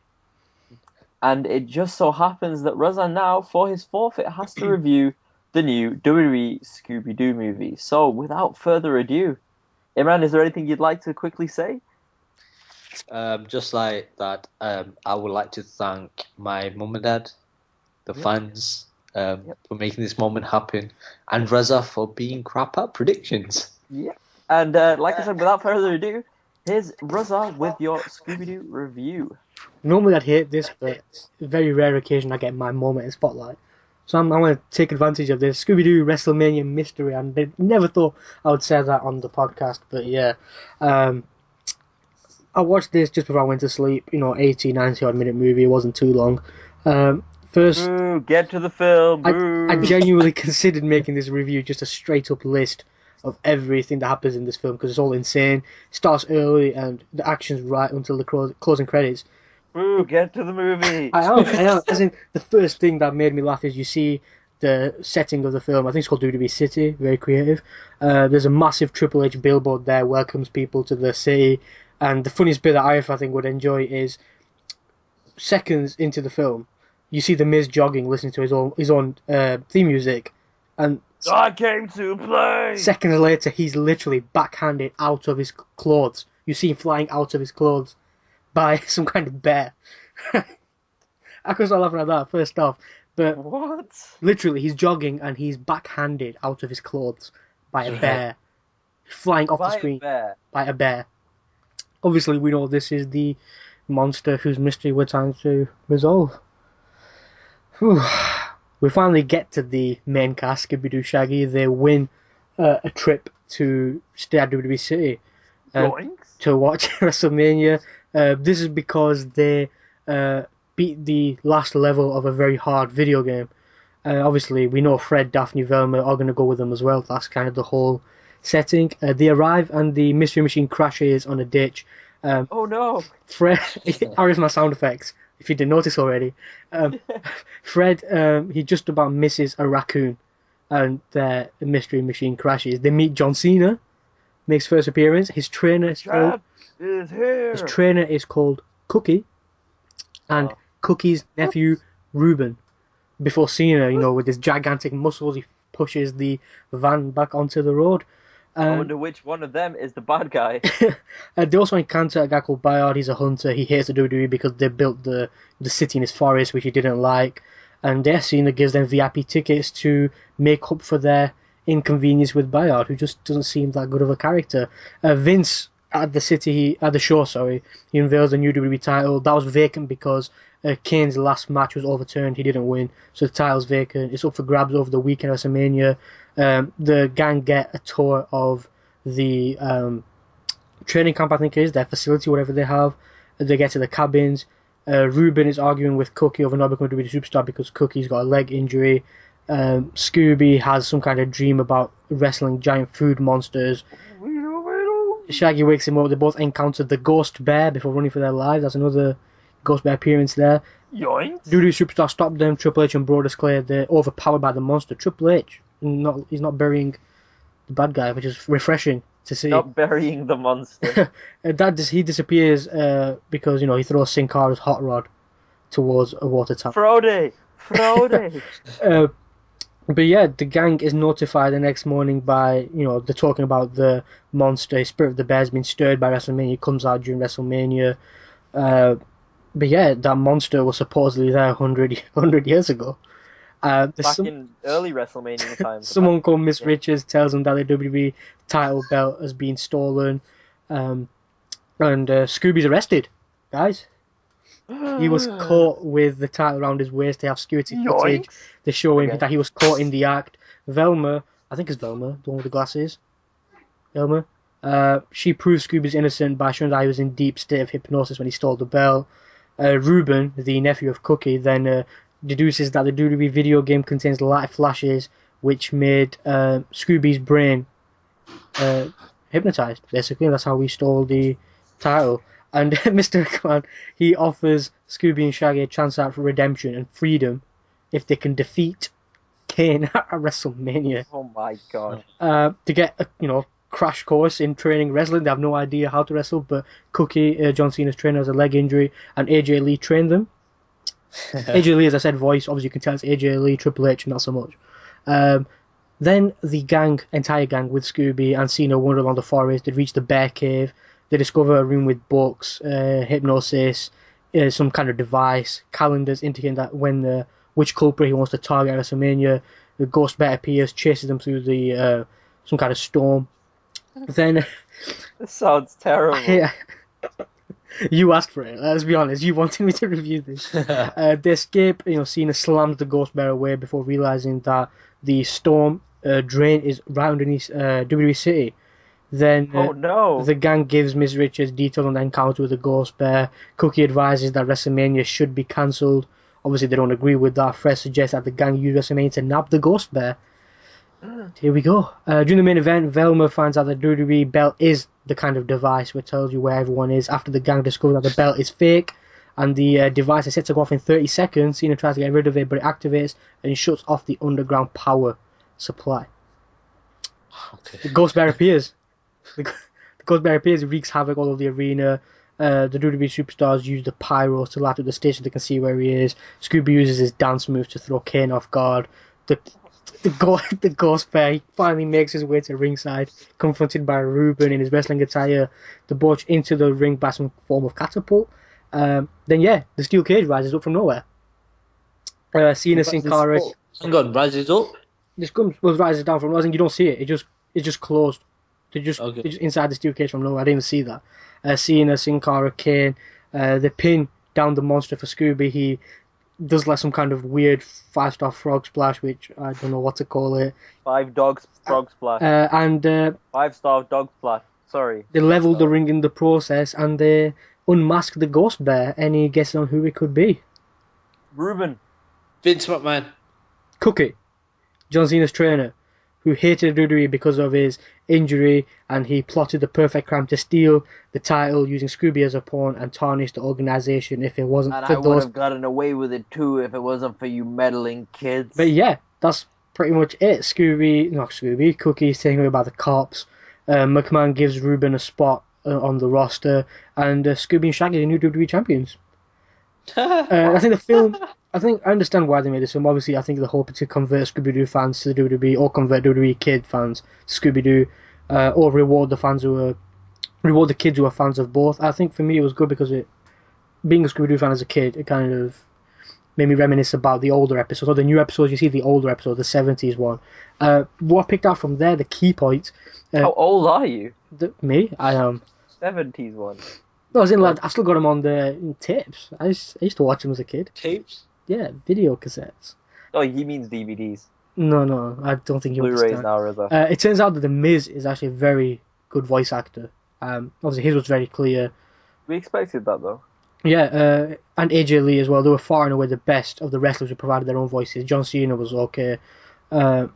And it just so happens that Ruzza now, for his forfeit, has to review the new WWE Scooby-Doo movie. So, without further ado, Imran, is there anything you'd like to quickly say? Just like that, I would like to thank my mum and dad, the fans, for making this moment happen, and Reza for being crap at predictions. Yeah. And like I said, without further ado, here's Reza with your Scooby-Doo review. Normally I'd hate this, but it's a very rare occasion I get my moment in spotlight. So I'm going to take advantage of this. Scooby-Doo WrestleMania Mystery, and I never thought I would say that on the podcast, but yeah. I watched this just before I went to sleep, 80, 90 odd minute movie, it wasn't too long. First, Boo, get to the film, boo. I genuinely considered making this review just a straight up list of everything that happens in this film, because it's all insane. It starts early and the action's right until the closing credits. Boo, get to the movie. I am. As in, the first thing that made me laugh is you see the setting of the film. I think it's called WWE City, very creative. There's a massive Triple H billboard there, welcomes people to the city. And the funniest bit that I think would enjoy is seconds into the film, you see the Miz jogging, listening to his own theme music, and I came to play. Seconds later, he's literally backhanded out of his clothes. You see him flying out of his clothes by some kind of bear. I couldn't stop laughing at that first off, but what? Literally, he's jogging and he's backhanded out of his clothes by a bear, flying off the screen by a bear. Obviously, we know this is the monster whose mystery we're trying to resolve. Whew. We finally get to the main cast, Scooby-Doo Shaggy. They win a trip to stay at WWE City to watch WrestleMania. This is because they beat the last level of a very hard video game. Obviously, we know Fred, Daphne, Velma are going to go with them as well. That's kind of the whole setting. They arrive and the Mystery Machine crashes on a ditch. Oh no! Fred, here's my sound effects, if you didn't notice already. Fred, he just about misses a raccoon and the Mystery Machine crashes. They meet John Cena, makes first appearance. His trainer is called Cookie, and Cookie's nephew Ruben. Before Cena, with his gigantic muscles, he pushes the van back onto the road. I wonder which one of them is the bad guy. They also encounter a guy called Bayard. He's a hunter. He hates the WWE because they built the city in his forest, which he didn't like. And Cena gives them VIP tickets to make up for their inconvenience with Bayard, who just doesn't seem that good of a character. Vince at the show, he unveils the new WWE title. That was vacant because Kane's last match was overturned. He didn't win, so the title's vacant. It's up for grabs over the weekend of WrestleMania. The gang get a tour of the training camp, I think it is, their facility, whatever they have. They get to the cabins. Ruben is arguing with Cookie over not becoming a superstar because Cookie's got a leg injury. Scooby has some kind of dream about wrestling giant food monsters. Shaggy wakes him up. They both encounter the Ghost Bear before running for their lives. That's another Ghost Bear appearance there. Yoink! Doo-Doo Superstar stopped them. Triple H and Brodus Clay, they're overpowered by the monster. Triple H, he's not burying the bad guy, which is refreshing to see. Not burying the monster. He disappears because he throws Sin Cara's hot rod towards a water tap. Frode! But yeah, the gang is notified the next morning by, they're talking about the monster. Spirit of the Bear's been stirred by WrestleMania. It comes out during WrestleMania. But yeah, that monster was supposedly there 100 years ago. Back in early WrestleMania times. Someone called Miss Richards tells them that the WWE title belt has been stolen. And Scooby's arrested, guys. He was caught with the title around his waist. They have security footage to show him that he was caught in the act. Velma, I think it's Velma, the one with the glasses. Velma. She proves Scooby's innocent by showing that he was in deep state of hypnosis when he stole the belt. Ruben, the nephew of Cookie, then deduces that the WWE video game contains light flashes which made Scooby's brain hypnotized. Basically, that's how we stole the title. And Mr. McMahon, he offers Scooby and Shaggy a chance out for redemption and freedom if they can defeat Kane at WrestleMania. Oh my god. To get a crash course in training wrestling. They have no idea how to wrestle, but Cookie, John Cena's trainer, has a leg injury, and AJ Lee trained them. AJ Lee, as I said, voice, obviously you can tell it's AJ Lee, Triple H, not so much. Then the entire gang with Scooby and Cena wander along the forest. They reach the bear cave. They discover a room with books, hypnosis, some kind of device, calendars indicating that which culprit he wants to target at WrestleMania. The Ghost Bear appears, chases them through the some kind of storm. Then this sounds terrible. Yeah, you asked for it. Let's be honest. You wanted me to review this. They escape. Cena slams the Ghost Bear away before realizing that the storm drain is right underneath WWE City. Then the gang gives Miss Richards detail on the encounter with the Ghost Bear. Cookie advises that WrestleMania should be cancelled. Obviously, they don't agree with that. Fred suggests that the gang use WrestleMania to nab the Ghost Bear. Here we go. During the main event, Velma finds out that the WWE belt is the kind of device which tells you where everyone is. After the gang discovers that the belt is fake and the device is set to go off in 30 seconds, Cena tries to get rid of it, but it activates and shuts off the underground power supply. Okay. The Ghost Bear appears. The Ghost Bear appears, wreaks havoc all over the arena. The WWE superstars use the pyros to light up the stage so they can see where he is. Scooby uses his dance move to throw Kane off guard. The Ghost Bear finally makes his way to ringside, confronted by Ruben in his wrestling attire. The Butch into the ring by some form of catapult. Then the steel cage rises up from nowhere. Cena, Sin Cara. Hang on, rises up? Rises down from nowhere. You don't see it. It just closed. They're just inside the steel cage from nowhere. I didn't even see that. Cena, Sin Cara, Kane. They pin down the monster for Scooby. He does some kind of weird 5-star frog splash, which I don't know what to call it. 5 dogs frog splash. 5-star dog splash. Sorry. They level the ring in the process and they unmask the Ghost Bear. Any guesses on who it could be? Ruben. Vince McMahon. Cookie. John Cena's trainer, who hated WWE because of his injury, and he plotted the perfect crime to steal the title using Scooby as a pawn and tarnish the organization if it wasn't and for I would have gotten away with it too if it wasn't for you meddling kids. But yeah, that's pretty much it. Cookie's taken away by the cops. McMahon gives Ruben a spot on the roster, and Scooby and Shaggy are the new WWE champions. I think the film... I understand why they made this film. Obviously, I think the hope is to convert Scooby-Doo fans to the WWE, or convert WWE kid fans to Scooby-Doo, or reward the kids who are fans of both. I think for me it was good because being a Scooby-Doo fan as a kid, it kind of made me reminisce about the older episodes, or the new episodes. You see the older episode, the 70s one. What I picked out from there, the key point. How old are you? Me? I am. 70s one. No, I was I still got them on the tapes. I used to watch them as a kid. Tapes? Yeah, video cassettes. Oh, he means DVDs. No, I don't think you Blu-rays understand. now, rather. It turns out that The Miz is actually a very good voice actor. Obviously, his was very clear. We expected that, though. Yeah, and AJ Lee as well. They were far and away the best of the wrestlers who provided their own voices. John Cena was okay. Uh,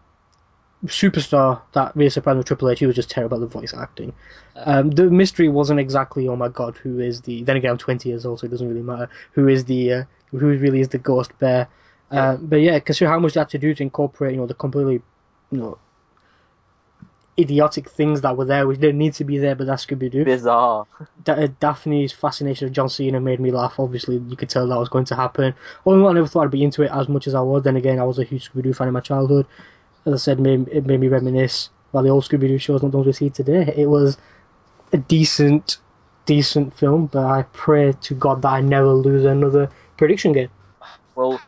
Superstar that really surprised me, Triple H. He was just terrible at the voice acting. The mystery wasn't exactly, oh my god, who is the? Then again, I'm 20 years old, so it doesn't really matter. Who really is the Ghost Bear? But yeah, consider how much they had to do to incorporate, the completely, you know, idiotic things that were there, which didn't need to be there, but that's Scooby Doo. Bizarre. Daphne's fascination of John Cena made me laugh. Obviously, you could tell that was going to happen. Although I never thought I'd be into it as much as I was. Then again, I was a huge Scooby Doo fan in my childhood. As I said, it made me reminisce about the old Scooby Doo shows, not those we see today. It was a decent film, but I pray to God that I never lose another prediction game. Well,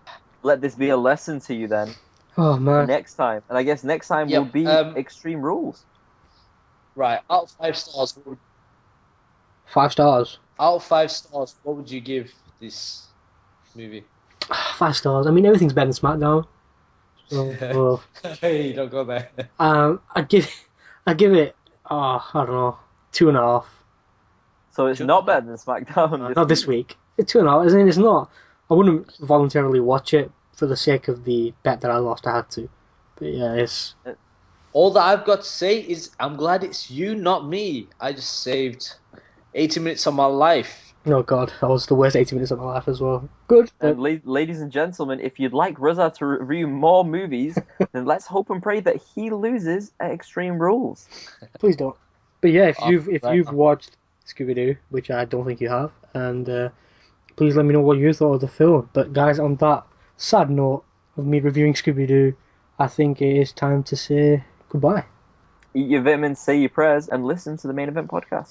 let this be a lesson to you then. Oh man, Next time, and I guess next time will Yep. be Extreme Rules. Right. Out of 5 stars, 5 stars. out of 5 stars, what would you give this movie? 5 stars. I mean, everything's better than SmackDown. So, Hey, don't go there. I give it. I don't know, 2.5. So it's not better than SmackDown. Not this week. It's 2.5. I mean, it's not. I wouldn't voluntarily watch it for the sake of the bet that I lost. I had to. But yeah, it's. All that I've got to say is I'm glad it's you, not me. I just saved 80 minutes of my life. Oh god, that was the worst 80 minutes of my life as well. Good. And ladies and gentlemen, if you'd like Reza to review more movies, then let's hope and pray that he loses at Extreme Rules. Please don't. But yeah, if Right. you've watched Scooby Doo, which I don't think you have, and please let me know what you thought of the film. But guys, on that sad note of me reviewing Scooby Doo, I think it is time to say goodbye. Eat your vitamins, say your prayers, and listen to the Main Event podcast.